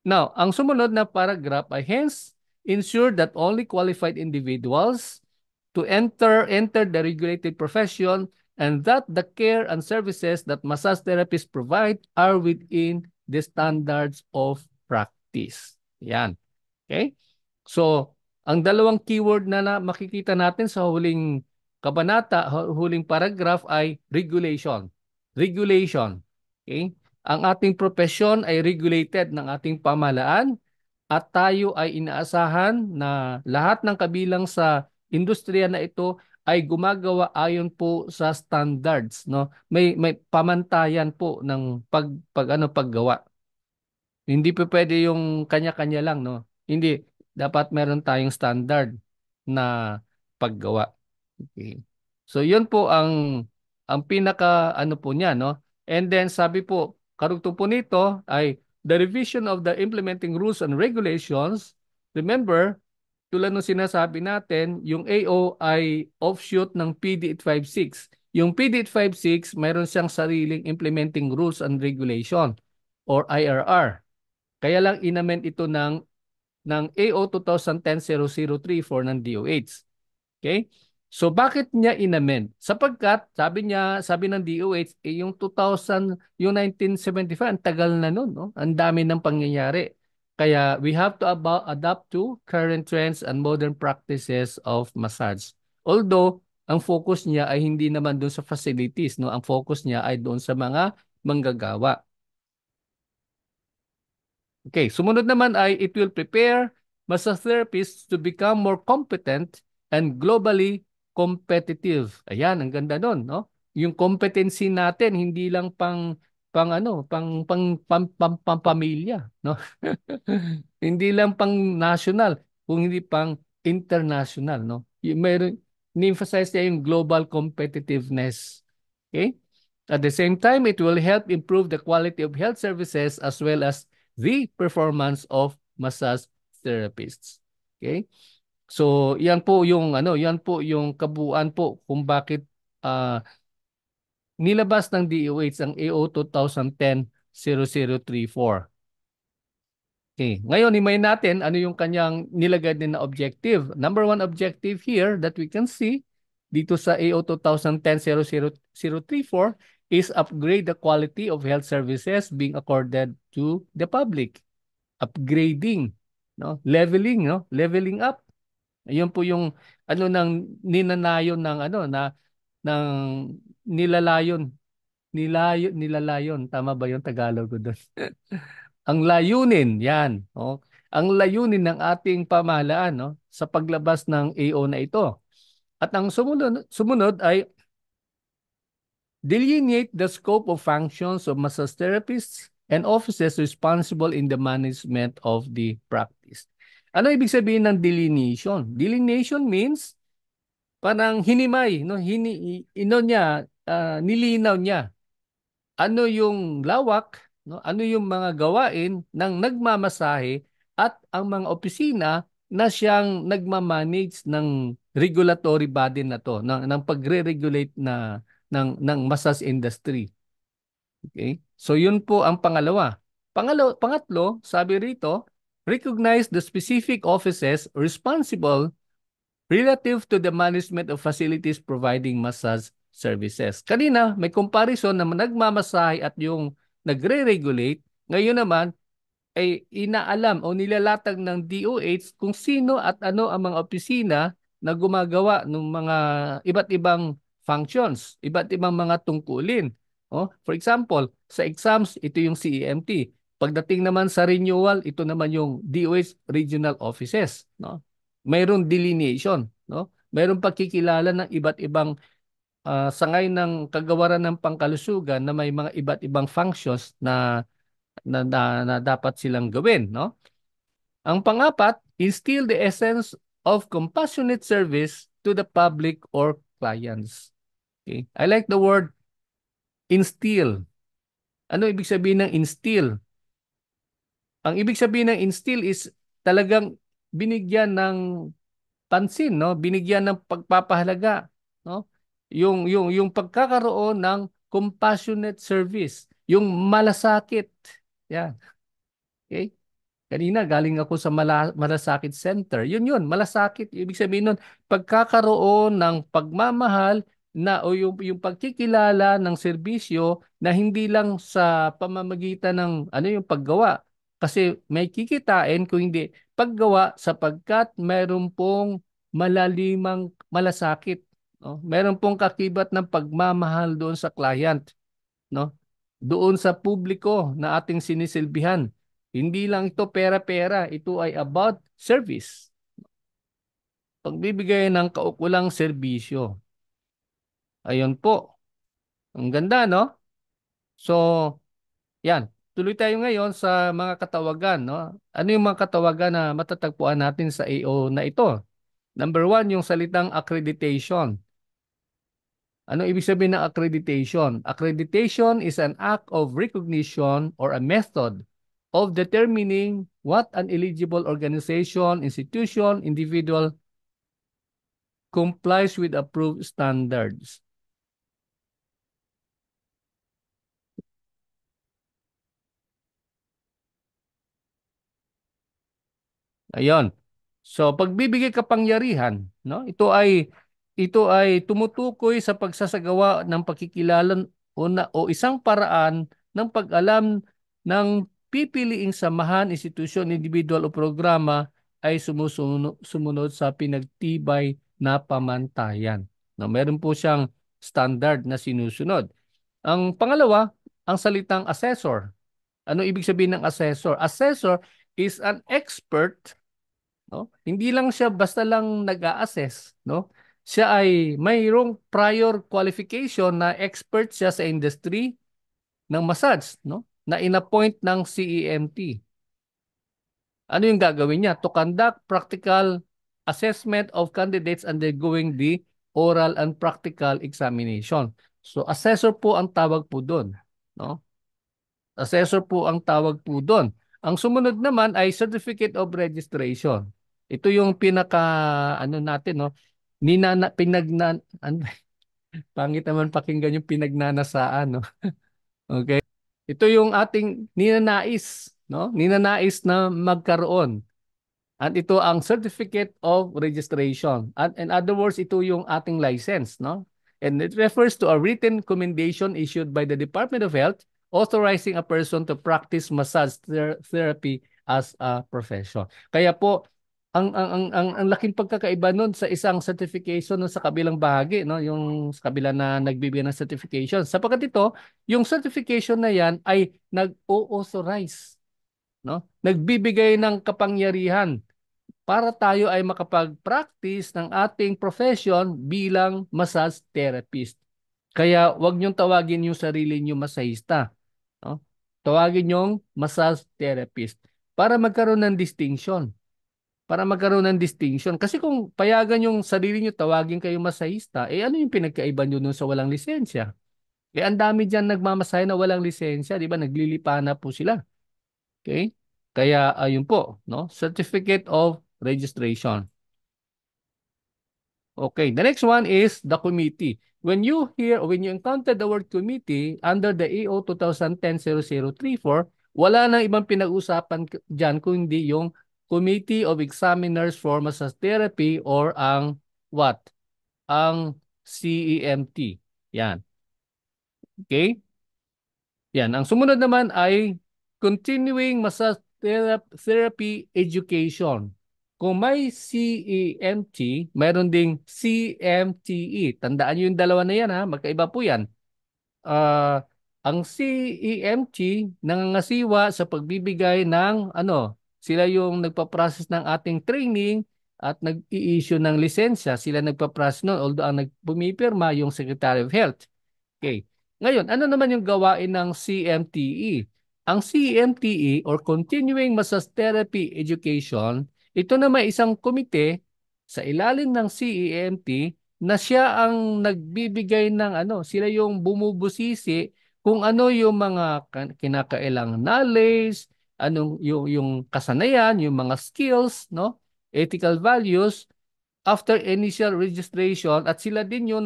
Now, ang sumunod na paragraph ay hence ensure that only qualified individuals to enter the regulated profession and that the care and services that massage therapists provide are within the standards of practice. Yan. Okay? So, ang dalawang keyword na makikita natin sa huling kabanata, huling paragraph ay regulation. Regulation. Okay? Ang ating profesyon ay regulated ng ating pamahalaan at tayo ay inaasahan na lahat ng kabilang sa industriya na ito ay gumagawa ayon po sa standards, no? May pamantayan po ng paggawa. Hindi pa pwede yung kanya-kanya lang, no? Hindi, dapat meron tayong standard na paggawa. Okay. So yun po ang pinaka ano po niya, no? And then sabi po, karugtong po nito ay the revision of the implementing rules and regulations. Remember, tulad ng sinasabi natin, yung AO ay offshoot ng PD 856. Yung PD 856, mayroon siyang sariling implementing rules and regulation or IRR. Kaya lang inamend ito ng AO 2010-0034 ng DOH. Okay? So bakit niya inamend? Sapagkat sabi ng DOH yung 2000, yung 1975 ang tagal na noon, no? Ang dami ng pangyayari. Kaya we have to adapt to current trends and modern practices of massage. Although ang focus niya ay hindi naman doon sa facilities, no? Ang focus niya ay doon sa mga manggagawa. Okay, sumunod naman ay it will prepare massage therapists to become more competent and globally competitive. Ayan, ang ganda nun, no? Yung competency natin hindi lang pang pamilya, no? Hindi lang pang national, kung hindi pang international, no? Yung meron ni-emphasize niya yung global competitiveness. Okay? At the same time, it will help improve the quality of health services as well as the performance of massage therapists. Okay? So, yan po yung yan po yung kabuuan po kung bakit nilabas ng DOH ang AO 2010-0034. Okay. Ngayon, himayin natin ano yung kanyang nilagay din na objective. Number one objective here that we can see dito sa AO 2010-0034 is upgrade the quality of health services being accorded to the public. Upgrading, no? Leveling, no? Leveling up. Ayun po yung ano ng ninanayon ng ano na ng nilalayon, nilalayon. Tama ba yung Tagalog ko doon? Ang layunin, yan. Oh. Ang layunin ng ating pamahalaan, no, sa paglabas ng AO na ito. At ang sumunod ay delineate the scope of functions of massage therapists and offices responsible in the management of the practice. Ano ibig sabihin ng delineation? Delineation means parang hinimay, no? Nilinaw niya ano yung lawak, no? Ano yung mga gawain ng nagmamasahe at ang mga opisina na siyang nagmamanage ng regulatory body na to, ng pagre-regulate ng massage industry. Okay? So yun po ang pangalawa. Pangatlo, sabi rito, recognize the specific offices responsible relative to the management of facilities providing massage services. Kanina, may comparison na nagmamasahe at yung nagre-regulate. Ngayon naman, ay inaalam o nilalatag ng DOH kung sino at ano ang mga opisina na gumagawa ng mga iba't ibang functions, iba't ibang mga tungkulin. Oh, for example, sa exams, ito yung CEMT. Pagdating naman sa renewal, ito naman yung DOH regional offices, no? Mayroong delineation, no? Mayroong pagkikilala ng iba't ibang sangay ng kagawaran ng pangkalusugan na may mga iba't ibang functions na dapat silang gawin, no? Ang pangapat, instill the essence of compassionate service to the public or clients. Okay? I like the word instill. Ano ibig sabihin ng instill? Ang ibig sabihin ng instill is talagang binigyan ng pansin, no? Binigyan ng pagpapahalaga, no? Yung pagkakaroon ng compassionate service, yung malasakit. Yan. Okay? Kanina, galing ako sa Malasakit Center. Yun, malasakit. Ibig sabihin nun, pagkakaroon ng pagmamahal na o yung pagkikilala ng serbisyo na hindi lang sa pamamagitan ng ano yung paggawa. Kasi may kikitain kung hindi paggawa sapagkat mayroon pong malalimang malasakit. No? Mayroon pong kakibat ng pagmamahal doon sa client. No? Doon sa publiko na ating sinisilbihan. Hindi lang ito pera-pera, ito ay about service. Pagbibigay ng kaukulang serbisyo. Ayun po. Ang ganda, no? So, yan. Tuloy tayo ngayon sa mga katawagan, no? Ano yung mga katawagan na matatagpuan natin sa AO na ito? Number one, yung salitang accreditation. Ano ibig sabihin ng accreditation? Accreditation is an act of recognition or a method of determining what an eligible organization, institution, individual complies with approved standards. Ayon. So pagbibigay kapangyarihan, no? Ito ay tumutukoy sa pagsasagawa ng pakikilala o isang paraan ng pag-alam ng pipiliing samahan, institusyon, individual o programa ay sumunod sa pinagtibay na pamantayan. No, meron po siyang standard na sinusunod. Ang pangalawa, ang salitang assessor. Ano ibig sabihin ng assessor? Assessor is an expert, no? Hindi lang siya basta lang nag-a-assess, no? Siya ay mayroong prior qualification na expert siya sa industry ng massage, no? Na in-appoint ng CEMT. Ano yung gagawin niya? To conduct practical assessment of candidates undergoing the oral and practical examination. So assessor po ang tawag po doon, no? Assessor po ang tawag po doon. Ang sumunod naman ay Certificate of Registration. Ito yung pinaka ano natin, no? Ano, Pangit naman pakinggan yung pinagnanasaan, no? Okay. Ito yung ating ninanais, no? Ninanais na magkaroon. At ito ang Certificate of Registration. At in other words, ito yung ating license, no? And it refers to a written commendation issued by the Department of Health authorizing a person to practice massage therapy as a profession. Kaya po, ang laking pagkakaiba nun sa isang certification nun sa kabilang bahagi, no? Yung sa kabila na nagbibigay ng certification. Sapagkat ito, yung certification na yan ay nag-o-authorize, no? Nagbibigay ng kapangyarihan para tayo ay makapag-practice ng ating profession bilang massage therapist. Kaya wag niyong tawagin yung sarili niyo masahista, no? Tawagin niyong massage therapist para magkaroon ng distinction. Para magkaroon ng distinction. Kasi kung payagan yung sarili niyo tawagin kayo masahista, eh ano yung pinagkaiba niyo dun sa walang lisensya? Eh ang dami diyan nagmamasahe na walang lisensya, di ba? Naglilipa na po sila. Okay? Kaya ayun po, no? Certificate of Registration. Okay, the next one is the committee. When you hear, when you encounter the word committee under the AO 2010-0034, wala nang ibang pinag-usapan dyan kundi yung Committee of Examiners for Massage Therapy or ang what? Ang CEMT. Yan. Okay? Yan. Ang sumunod naman ay Continuing Massage Therapy Education. Kung may CEMT, mayroon ding CMTE. Tandaan nyo yung dalawa na yan ha, magkaiba po yan. Ah, ang CEMT nangangasiwa sa pagbibigay ng sila yung nagpa-process ng ating training at nag-i-issue ng lisensya. Sila nagpa-process nun, although ang nagpumipirma yung Secretary of Health. Okay. Ngayon, ano naman yung gawain ng CMTE? Ang CMTE or Continuing Massage Therapy Education, ito na may isang komite sa ilalim ng CEMT na siya ang nagbibigay ng sila yung bumubusisi kung ano yung mga kinakailangang knowledge, anong yung kasanayan, yung mga skills, no? Ethical values after initial registration at sila din yung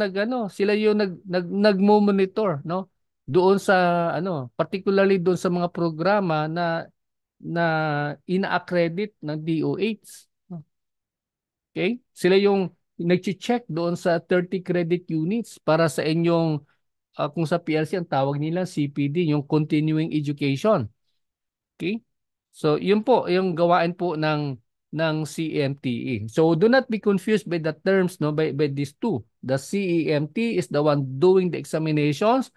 sila yung nagmo-monitor, no? Doon sa particularly doon sa mga programa na ina-accredit ng DOH. Okay? Sila yung nagche-check doon sa 30 credit units para sa inyong kung sa PLC ang tawag nila CPD, yung continuing education. Okay? So, yun po, yung gawain po ng CMTE. So, do not be confused by the terms, no, by these two. The CEMT is the one doing the examinations,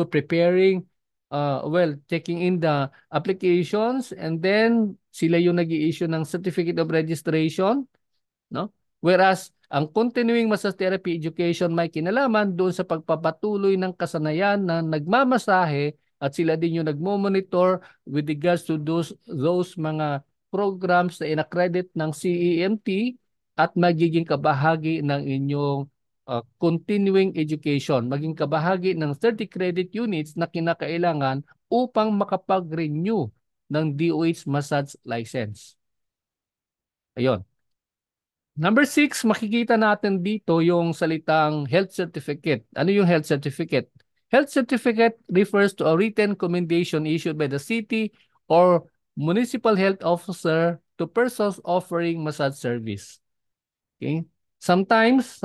preparing, checking in the applications, and then sila yung nag-i-issue ng certificate of registration, no? Whereas ang continuing massage therapy education may kinalaman doon sa pagpapatuloy ng kasanayan na nagmamasahe at sila din yung nagmo-monitor with regards to those mga programs na inaccredit ng CEMT at magiging kabahagi ng inyong continuing education, maging kabahagi ng 30 credit units na kinakailangan upang makapag-renew ng DOH massage license. Ayun. Number 6, makikita natin dito yung salitang health certificate. Ano yung health certificate? Health certificate refers to a written commendation issued by the city or municipal health officer to persons offering massage service. Okay? Sometimes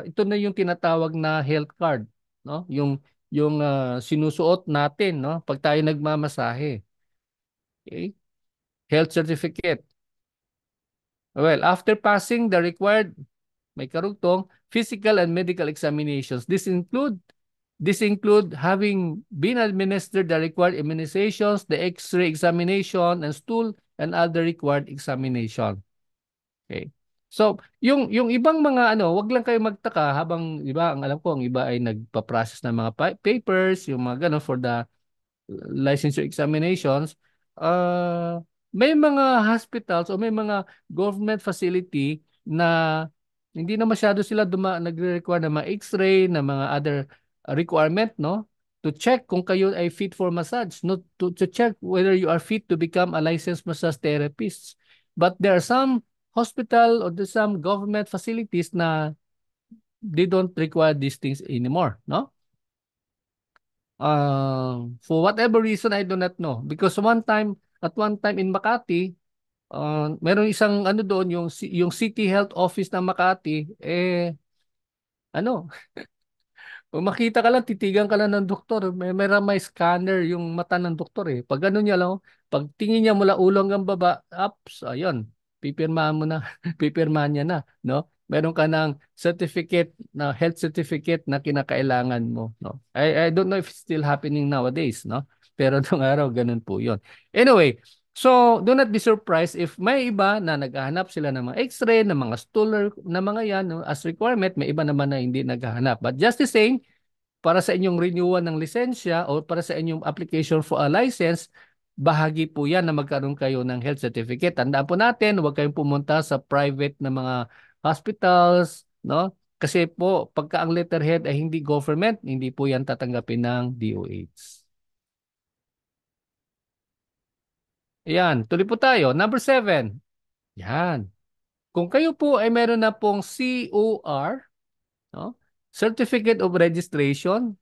ito na yung tinatawag na health card, no? Yung sinusuot natin, no, pag tayo nagmamasahe. Okay? Health certificate. Well, after passing the required may karugtong physical and medical examinations. This include having been administered the required immunizations, the X-ray examination, and stool and other required examination. Okay. So, yung ibang mga wag lang kayo magtaka habang iba, ang alam ko ang iba ay nagpa-process ng mga papers, yung mga ganun for the licensure examinations, may mga hospitals o may mga government facility na hindi na masyado sila nagre-require ng mga X-ray, na mga other requirement, no? To check kung kayo ay fit for massage, no? To check whether you are fit to become a licensed massage therapist. But there are some hospital or some government facilities na they don't require these things anymore, no? For whatever reason, I do not know. Because at one time in Makati, meron isang ano doon, yung City Health Office ng Makati, ano, kung makita ka lang, titigan ka lang ng doktor. May scanner yung mata ng doktor eh. Pag ano niya lang, pag tingin niya mula ulo hanggang baba, ups, ayun, pipirmahan mo na, pipirmahan niya na, no? Meron ka ng certificate, na health certificate na kinakailangan mo, no? I don't know if it's still happening nowadays, no? Pero nung araw, ganun po yun. Anyway, so do not be surprised if may iba na naghahanap sila ng mga x-ray, ng mga stool, na mga yan, no, as requirement, may iba naman na hindi naghahanap. But just the same, para sa inyong renewal ng lisensya o para sa inyong application for a license, bahagi po yan na magkaroon kayo ng health certificate. Tandaan po natin, huwag kayong pumunta sa private na mga hospitals, no? Kasi po, pagka ang letterhead ay hindi government, hindi po yan tatanggapin ng DOH. Ayan, tuloy po tayo. Number 7. Yan. Kung kayo po ay meron na pong COR, no? Certificate of Registration,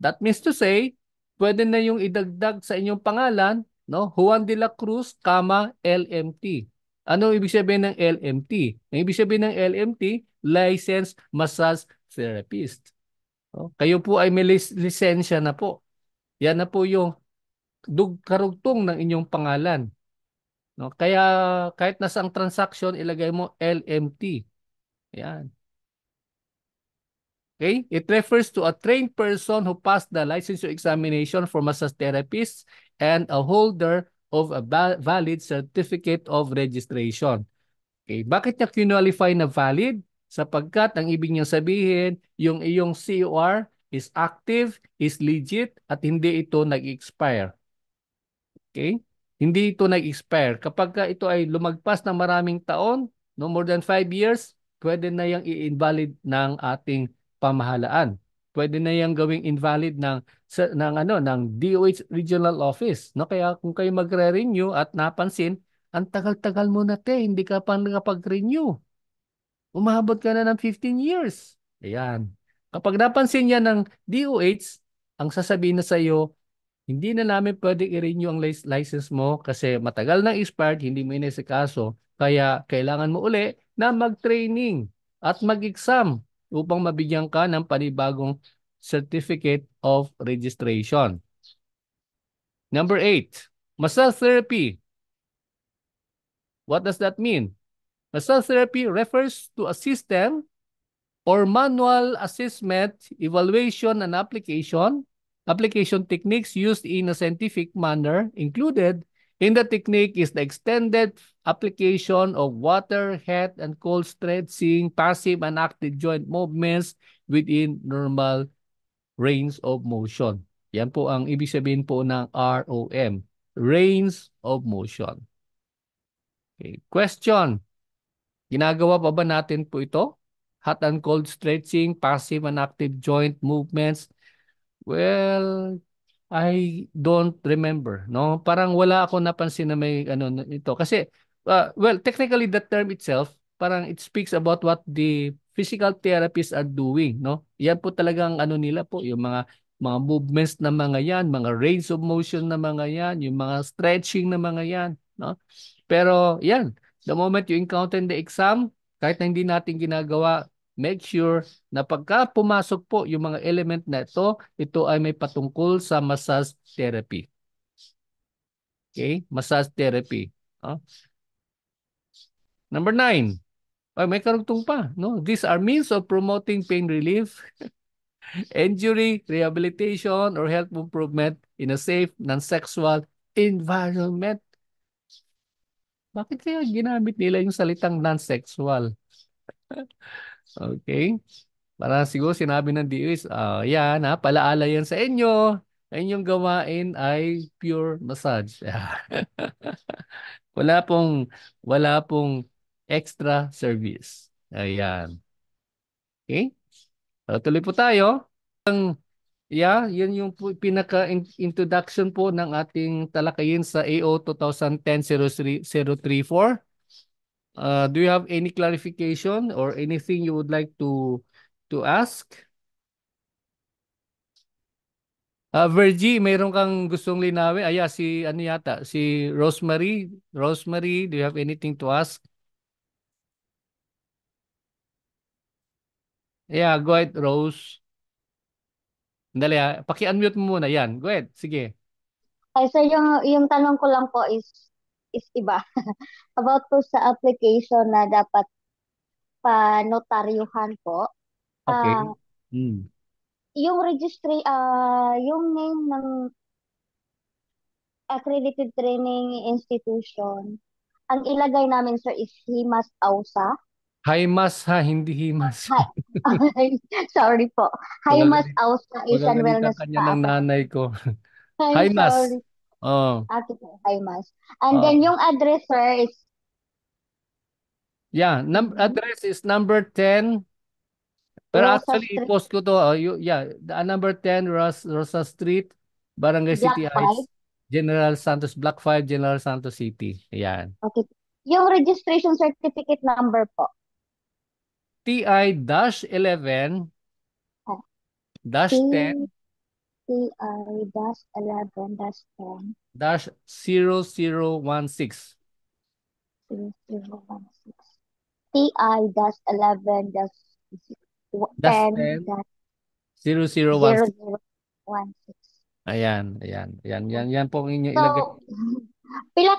that means to say, pwede na yung idagdag sa inyong pangalan, no? Juan de la Cruz, LMT. Ano ibig sabihin ng LMT? Ang ibig sabihin ng LMT, Licensed Massage Therapist. No? Kayo po ay may lisensya na po. Yan na po yung karugtong ng inyong pangalan. No? Kaya kahit nasa ang transaction, ilagay mo LMT. Yan. Okay? It refers to a trained person who passed the licensure examination for massage therapists and a holder of a valid certificate of registration. Okay? Bakit niya kinwalify na valid? Sapagkat ang ibig niyang sabihin, yung iyong COR is active, is legit, at hindi ito nag-expire. Okay? Hindi ito nag-expire. Kapag ito ay lumagpas ng maraming taon, no more than 5 years, pwede na yang i-invalid ng ating pamahalaan. Pwede na yang gawing invalid ng DOH Regional Office. No, kaya kung kayo magre-renew at napansin, ang tagal-tagal mo na hindi ka pa nakapag-renew. Umabot ka na ng 15 years. Ayan. Kapag napansin yan ng DOH, ang sasabihin na sa iyo, hindi na namin pwede i-renew ang license mo kasi matagal na expired, hindi mo inisikaso. Kaya kailangan mo uli na mag-training at mag-exam upang mabigyan ka ng panibagong certificate of registration. Number 8, massage therapy. What does that mean? Massage therapy refers to a system or manual assessment, evaluation, and application techniques used in a scientific manner. Included in the technique is the extended application of water, heat, and cold stretching, passive and active joint movements within normal range of motion. Yan po ang ibig sabihin po ng ROM, range of motion. Okay. Question, ginagawa pa ba natin po ito? Hot and cold stretching, passive and active joint movements. Well, I don't remember, no? Parang wala ako napansin na may ito kasi well, technically the term itself, parang it speaks about what the physical therapists are doing, no? Yan po talagang nila po, yung mga movements na mga yan, mga range of motion na mga yan, yung mga stretching na mga yan, no? Pero yan, the moment you encounter in the exam, kahit na hindi natin ginagawa, make sure na pagka pumasok po yung mga element na ito ay may patungkol sa massage therapy. Okay? Massage therapy. Number 9. Ay, may karugtong pa. No? These are means of promoting pain relief, injury, rehabilitation, or health improvement in a safe, non-sexual environment. Bakit kaya ginamit nila yung salitang non-sexual? Okay? Para siguro sinabi ng DOS, yan palaala yan sa inyo. Ang inyong gawain ay pure massage. Wala pong, wala pong extra service. Ayan. Okay? So, tuloy po tayo. Yeah, yun yung pinaka-introduction po ng ating talakayin sa AO 2010-034. Do you have any clarification or anything you would like to to ask? Virgie, mayroon kang gustong linawin? Si ano yata, si Rosemary. Rosemary, do you have anything to ask? Yeah, go ahead, Rose. Dali paki-unmute mo muna. Yan, go ahead. Sige. Ay, sir, yung tanong ko lang po is iba. About po sa application na dapat pa-notaryuhan po. Okay. Ah, Hmm. yung registry, yung name ng accredited training institution, ang ilagay namin, sir, is Himas Ausa. Himas ha, hindi himas. Hi. Sorry po. Himas Magagalit, Ausa is and magagalitan Wellness kanya Spa ng Academy. nanay ko. I'm Himas. sorry. Oh. Ate po, Himas. And then Oh. yung address, sir, is Yeah, mhm, address is number 10. Pero Rosa actually, Street, post ko to. Yeah, number 10, Rosa Street, Barangay Block City 5. Heights, General Santos, Block 5, General Santos City. Ayan. Okay. Yung registration certificate number po. TI-11 Ah, dash 10 TI-11-10 dash 0016. 0016. Dash 10 10 0016. 0016. Ayan, ayan, ayan, yan, yan po ang inyo So, ilagay. pila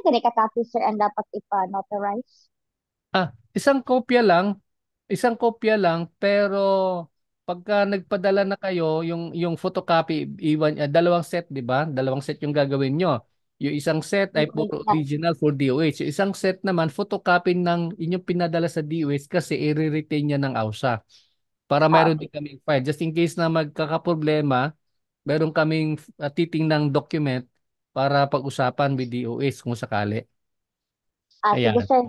gani ka copy, sir, ang dapat ipa-notarize? Isang kopya lang, pero pagka nagpadala na kayo, yung photocopy, dalawang set, di ba? Dalawang set yung gagawin nyo. Yung isang set ay puro Original. original for DOH. Yung isang set naman, photocopy ng inyong pinadala sa DOH kasi i-retain niya ng AUSA. Para Ah, mayroon din okay. kaming file. Just in case na magkakaproblema, meron kaming titingnang document para pag-usapan with DOH kung sakali. Sige, Ayan. sir.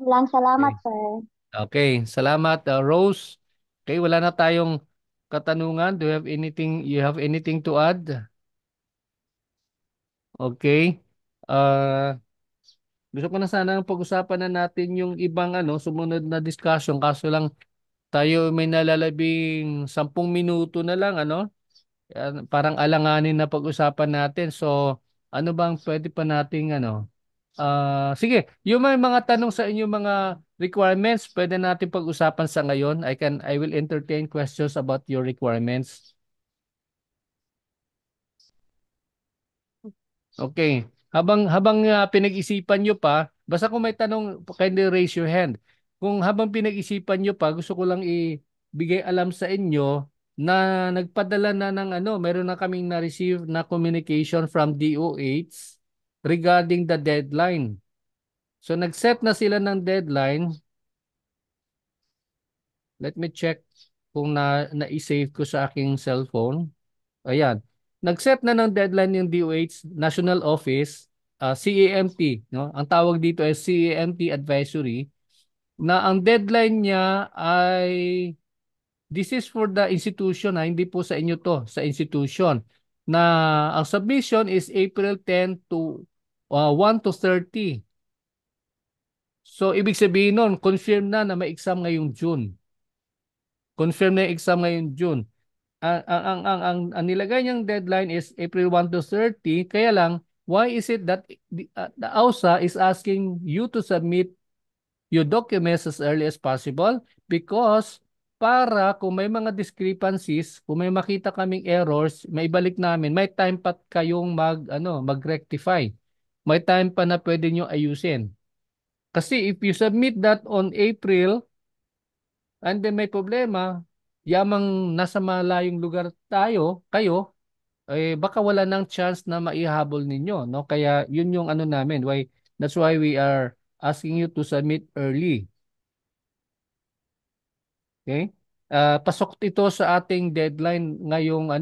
Lang salamat, Okay. sir. Okay, salamat Rose. Okay, wala na tayong katanungan. Do you have anything to add? Okay. Uh, Gusto ko na sana pag-usapan na natin yung ibang sumunod na discussion kaso lang tayo may nalalabing 10 minuto na lang parang alanganin na pag-usapan natin. So, ano bang pwede pa nating sige, yung may mga tanong sa inyong mga requirements, pwede natin pag-usapan sa ngayon. I will entertain questions about your requirements. Okay. Habang pinag-isipan nyo pa, basta kung may tanong, kindly raise your hand. Kung habang pinag-isipan nyo pa, gusto ko lang ibigay alam sa inyo na nagpadala na ng meron na kaming na-receive na communication from DOH regarding the deadline. So nag-set na sila ng deadline. Let me check kung na-save ko sa aking cellphone. Ayan. Nag-set na ng deadline yung DOH National Office, CAMT, no? Ang tawag dito ay CAMT Advisory na ang deadline niya ay this is for the institution hindi po sa inyo to, sa institution. Na ang submission is April 10 to 1 to 30. So ibig sabihin nun, confirm na may exam ngayong June. Confirm na yung exam ngayong June. Ang nilagay niyang deadline is April 1 to 30. Kaya lang, why is it that the AUSA is asking you to submit your documents as early as possible? Because para kung may mga discrepancies, kung may makita kaming errors, maibalik namin, may time pa kayong mag-rectify. May time pa na pwede nyo ayusin. Kasi if you submit that on April, and then may problema, yamang nasa malayong lugar kayo, baka wala ng chance na maihabol ninyo, no? Kaya yun yung namin, that's why we are asking you to submit early. Okay? Pasok ito sa ating deadline ngayong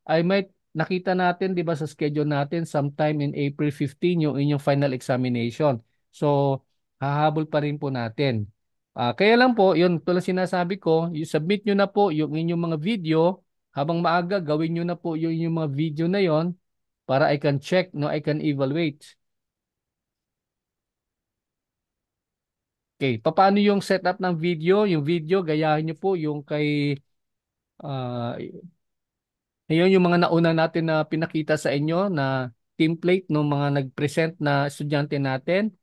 I might nakita natin 'di ba sa schedule natin sometime in April 15 yung inyong final examination. So hahabol pa rin po natin. Kaya lang po, yun tulad sinasabi ko, submit nyo na po yung inyong mga video habang maaga gawin nyo na po yung inyong mga video na yon para I can check, no, I can evaluate. Okay, paano yung setup ng video? Yung video, gayahin nyo po yung kay, ah, ayun yung mga nauna natin na pinakita sa inyo na template ng mga nag-present na estudyante natin.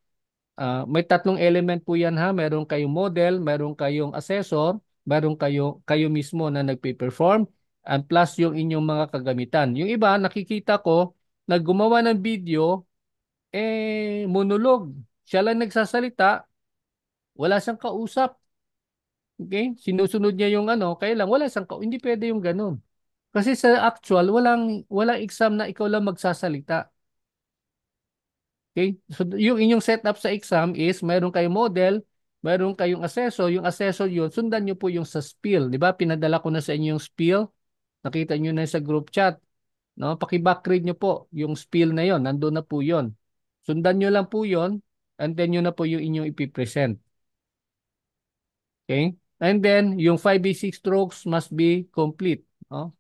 May tatlong element po yan ha. Meron kayong model, meron kayong assessor, meron kayo mismo na nagpe-perform, and plus yung inyong mga kagamitan. Yung iba, nakikita ko, na gumawa ng video, monologue. Siya lang nagsasalita, wala siyang kausap. Okay? Sinusunod niya yung ano, kaya lang wala siyang hindi pwede yung ganun. Kasi sa actual, walang exam na ikaw lang magsasalita. Okay? So yung inyong setup sa exam is meron kayong model, meron kayong assessor, yung assessor yun, sundan niyo po yung sa spiel, 'di ba? Pinadala ko na sa inyo yung spiel. Nakita niyo na sa group chat, no? Paki-backread niyo po yung spiel na yon, nandoon na po 'yon. Sundan niyo lang po 'yon, and then yun na po yung inyong ipipresent. Okay? And then yung 5 basic strokes must be complete, no?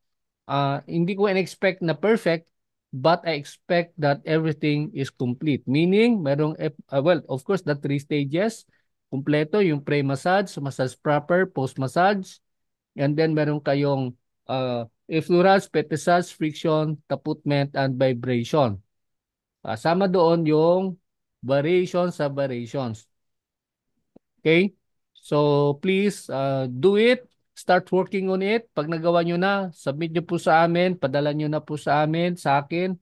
Hindi ko in-expect na perfect, but I expect that everything is complete. Meaning, well, of course, the three stages, kumpleto, yung pre-massage, massage proper, post-massage, and then meron kayong effleurage, pet-massage, friction, taputment, and vibration. Sama doon yung variations sa variations. Okay? So please do it. Start working on it. Pag nagawa nyo na, submit nyo po sa amin. Padala nyo na po sa amin, sa akin.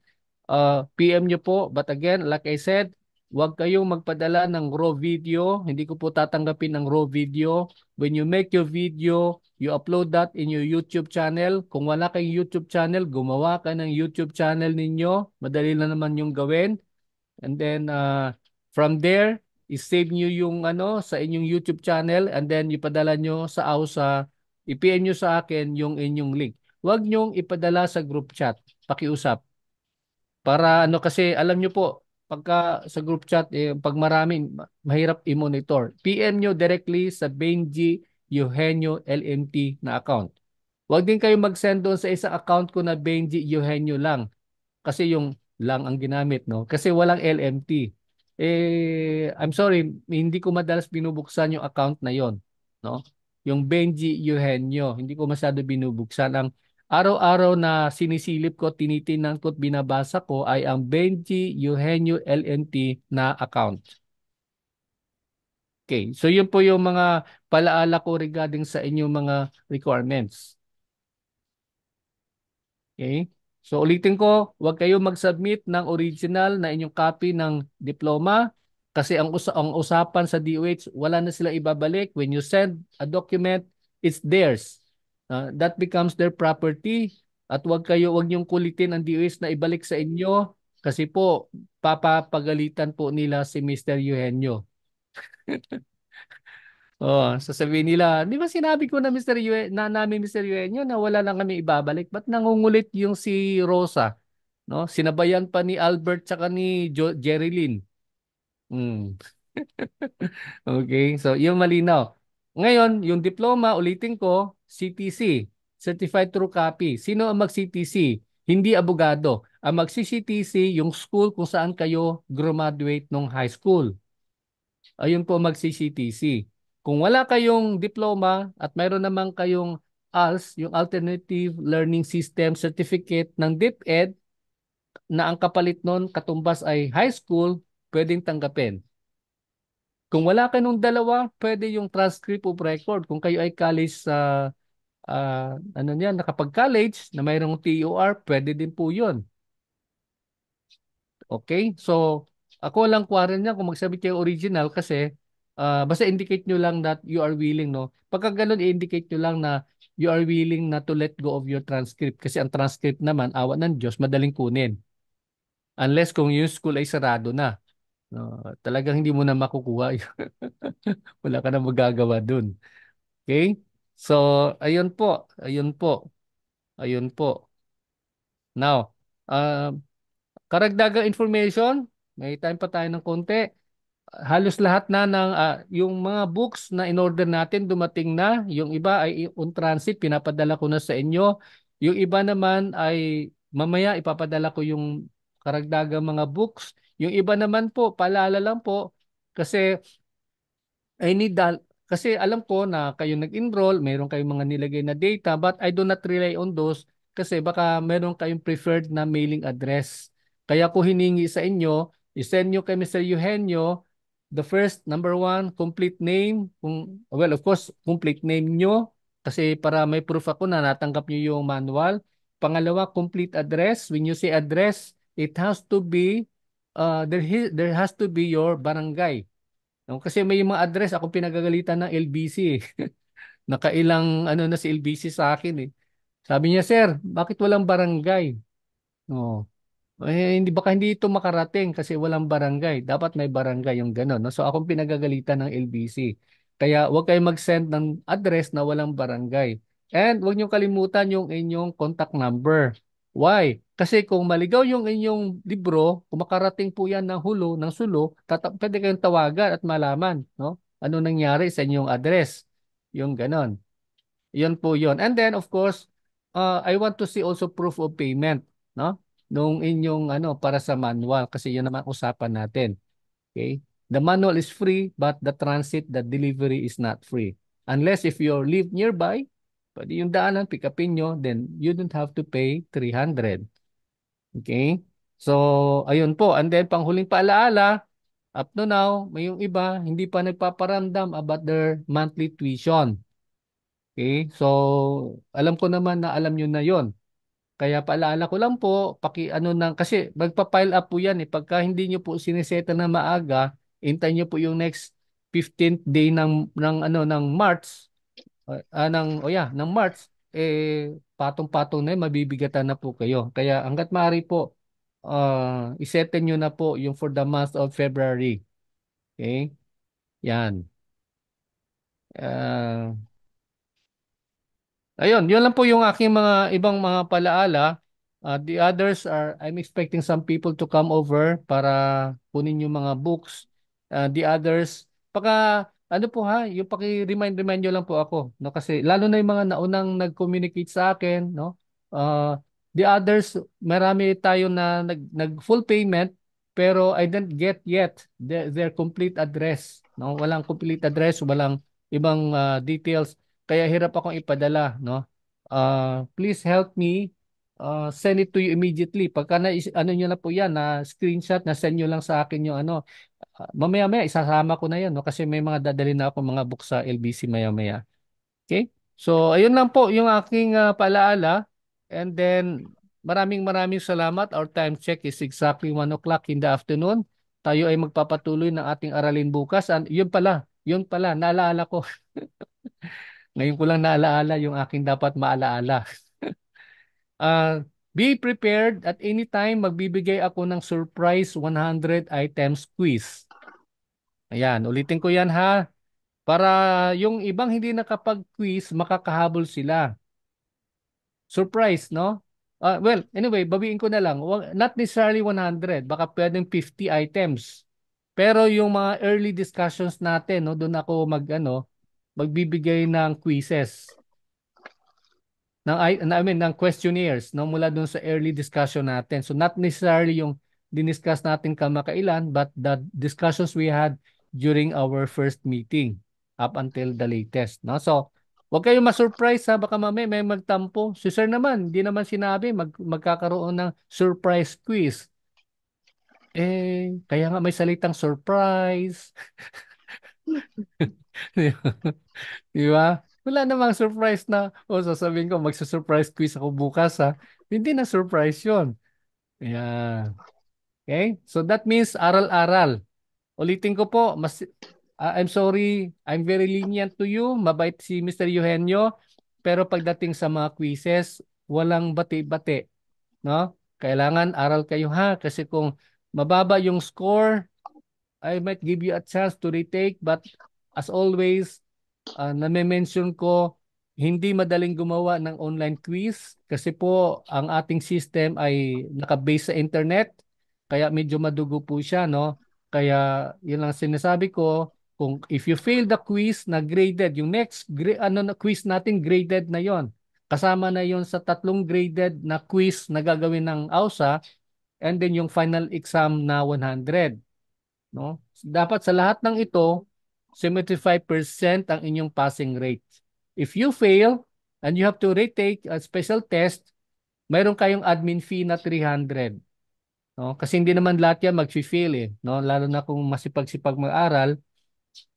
PM nyo po. But again, like I said, huwag kayong magpadala ng raw video. Hindi ko po tatanggapin ng raw video. When you make your video, you upload that in your YouTube channel. Kung wala kayong YouTube channel, gumawa ka ng YouTube channel ninyo. Madali lang naman yung gawin. And then from there, i-save nyo yung ano sa inyong YouTube channel, and then ipadala nyo sa AUSA, i-PM nyo sa akin yung inyong link. Huwag nyong ipadala sa group chat, pakiusap. Para ano kasi alam nyo po, pagka sa group chat, pag marami, mahirap i-monitor. PM nyo directly sa Benji Eugenio LMT na account. Huwag din kayo mag-send doon sa isang account ko na Benji Eugenio lang. Kasi yung lang ang ginamit, no? Kasi walang LMT. I'm sorry, hindi ko madalas binubuksan yung account na yon, no? Yung Benji Eugenio, hindi ko masyado binubuksan. Ang araw-araw na sinisilip ko, tinitingnan ko at binabasa ko ay ang Benji Eugenio LMT na account. Okay, so yun po yung mga palaala ko regarding sa inyong mga requirements. Okay? So ulitin ko, huwag kayo mag-submit ng original na inyong copy ng diploma kasi ang usapan sa DOH, wala na sila ibabalik. When you send a document, it's theirs. That becomes their property. At huwag niyong kulitin ang DOH na ibalik sa inyo kasi po papapagalitan po nila si Mr. Eugenio. Oh, sasabihin nila, di ba sinabi ko na namin Mr. Eugenio na wala lang kami ibabalik? Ba't nangungulit yung si Rosa? No? Sinabayan pa ni Albert tsaka ni Jerilyn. Mm. Okay, so yung malinaw. Ngayon, yung diploma, ulitin ko, CTC, Certified True Copy. Sino ang mag-CTC? Hindi abogado. Ang mag-CTC, yung school kung saan kayo graduate nung high school. Ayun po mag-CCTC. Kung wala kayong diploma at mayroon naman kayong ALS, yung Alternative Learning System Certificate ng DepEd, na ang kapalit nun katumbas ay high school, pwedeng tanggapin. Kung wala kayo nung dalawa, pwede yung transcript of record. Kung kayo ay college sa, ano niyan, nakapag-college na mayroong TOR, pwede din po yun. Okay? So, ako lang kuwarin niya kung magsabit kayo original kasi basta indicate nyo lang that you are willing, no? Pagka ganun, i-indicate nyo lang na you are willing na to let go of your transcript kasi ang transcript naman, awa ng Diyos, madaling kunin. Unless kung yung school ay sarado na. No? Talagang hindi mo na makukuha. Wala ka na magagawa dun. Okay? So, ayun po. Ayun po. Ayun po. Now, karagdagang information, may time pa tayo ng konti. Halos lahat na ng yung mga books na in-order natin dumating na. Yung iba ay on transit, pinapadala ko na sa inyo. Yung iba naman ay mamaya ipapadala ko yung karagdagang mga books. Yung iba naman po, paalala lang po, kasi I need that kasi alam ko na kayo nag-enroll, mayroon kayong mga nilagay na data, but I do not rely on those kasi baka meron kayong preferred na mailing address. Kaya ko hiningi sa inyo, i-send nyo kay Mr. Eugenio the first, number one, complete name. Well, of course, complete name nyo kasi para may proof ako na natanggap nyo yung manual. Pangalawa, complete address. When you say address, it has to be, there has to be your barangay. No, kasi may mga address ako pinagagalitan ng LBC eh. Nakailang ano na si LBC sa akin eh. Sabi niya, "Sir, bakit walang barangay?" No. Eh, hindi ito makarating kasi walang barangay. Dapat may barangay yung gano'n. No? So akong pinagagalitan ng LBC. Kaya huwag kayong mag-send ng address na walang barangay. And huwag niyo kalimutan yung inyong contact number. Why? Kasi kung maligaw yung inyong libro, kung makarating po yan ng hulo, ng sulo, pwede kayong tawagan at malaman, no? Ano nangyari sa inyong address. Yung ganon. Yun po yun. And then, of course, I want to see also proof of payment, no? Nung inyong ano para sa manual kasi yun naman usapan natin. Okay? The manual is free but the transit, the delivery is not free. Unless if you live nearby, pwede yung daanan, pick upin nyo, then you don't have to pay 300. Okay? So, ayun po. And then, panghuling paalaala, up to now, may yung iba, hindi pa nagpaparamdam about their monthly tuition. Okay? So, alam ko naman na alam nyo na yon. Kaya paalala ko lang po, ano nang kasi magpa-pile up po 'yan eh. Pagka hindi niyo po sineseta na maaga, hintayin niyo po yung next 15th day ng March, ng March patong-patong na yun, mabibigatan na po kayo. Kaya hangga't maaari po isetin niyo na po yung for the month of February. Okay? Yan. Ah, Ayun, yun lang po yung aking mga ibang mga palaala. The others are, I'm expecting some people to come over para kunin yung mga books. The others, ano po ha, yung paki-remind nyo lang po ako. No? Kasi lalo na yung mga naunang nag-communicate sa akin, no? The others, marami tayo na nag-full payment, pero I didn't get yet their complete address. No? Walang complete address, walang ibang details kaya hirap akong ipadala, no? Please help me send it to you immediately. Pagka ano niyo na po 'yan, na screenshot na send niyo lang sa akin yung ano. Mamaya-maya isasama ko na 'yan, no? Kasi may mga dadalhin na ako mga book sa LBC maya-maya. Okay? So, ayun lang po yung aking paalaala. And then maraming maraming salamat. Our time check is exactly 1 o'clock in the afternoon. Tayo ay magpapatuloy ng ating aralin bukas. And yun pala, naalala ko. Ngayon ko lang naalaala yung aking dapat maalaala. Be prepared at any time magbibigay ako ng surprise 100 items quiz. Ayan, ulitin ko yan ha. Para yung ibang hindi nakapag-quiz, makakahabol sila. Surprise, no? Well, anyway, babiin ko na lang. Not necessarily 100, baka pwedeng 50 items. Pero yung mga early discussions natin, no, doon ako magbibigay ng quizzes. Ng questionnaires no mula dun sa early discussion natin. So not necessarily yung diniscuss natin kamakailan but the discussions we had during our first meeting up until the latest, no? So wag kayong ma-surprise ha, baka mamaya may magtampo. Si Sir naman, hindi naman sinabi magkakaroon ng surprise quiz. Kaya nga may salitang surprise. Di ba? Wala namang surprise na, sasabihin ko, magsa-surprise quiz ako bukas ha. Hindi na surprise yun. Yeah. Okay? So that means aral-aral. Ulitin ko po, I'm sorry, I'm very lenient to you. Mabait si Mr. Eugenio. Pero pagdating sa mga quizzes, walang bati-bati. No? Kailangan aral kayo ha. Kasi kung mababa yung score, I might give you a chance to retake. But as always, name-mention ko, hindi madaling gumawa ng online quiz kasi po ang ating system ay naka-base sa internet kaya medyo madugo po siya, no? Kaya yun lang sinasabi ko, kung if you fail the quiz na graded, yung next na quiz natin graded na yon. Kasama na yon sa 3 graded na quiz na gagawin ng AUSA and then yung final exam na 100, no? Dapat sa lahat ng ito 75% ang inyong passing rate. If you fail and you have to retake a special test, mayroon kayong admin fee na 300. No? Kasi hindi naman lahat yan mag-fail eh. No? Lalo na kung masipag-sipag mag-aral,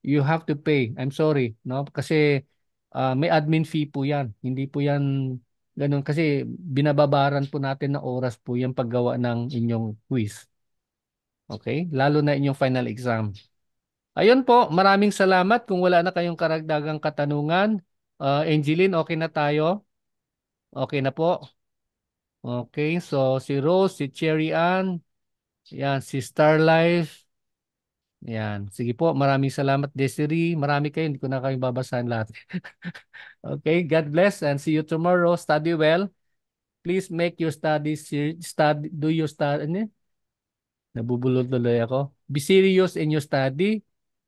you have to pay. I'm sorry. No? Kasi may admin fee po yan. Hindi po yan ganun. Kasi binababaran po natin ng oras po yung paggawa ng inyong quiz. Okay? Lalo na inyong final exam. Ayun po, maraming salamat. Kung wala na kayong karagdagang katanungan, Angeline, okay na tayo? Okay na po. Okay, so si Rose, si Cherry Ann, yan, si Starlife, yan. Sige po, maraming salamat, Desiree. Marami kayo, hindi ko na kayo babasahin lahat. Okay, God bless and see you tomorrow. Study well. Please make your do your study, nabubulol tuloy ako. Be serious in your study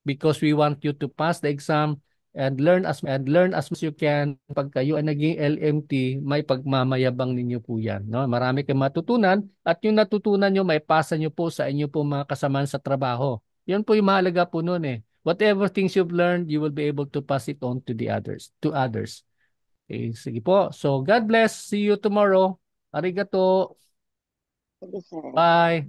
because we want you to pass the exam and learn as much as you can. Pag kayo ay naging LMT, may pagmamayabang ninyo po yan. No? Marami kayong matutunan at yung natutunan nyo, may pasa nyo po sa inyo po mga kasamahan sa trabaho. Yan po yung mahalaga po nun eh. Whatever things you've learned, you will be able to pass it on to the others. Okay, sige po. So God bless. See you tomorrow. Arigato. Sige, sir. Bye.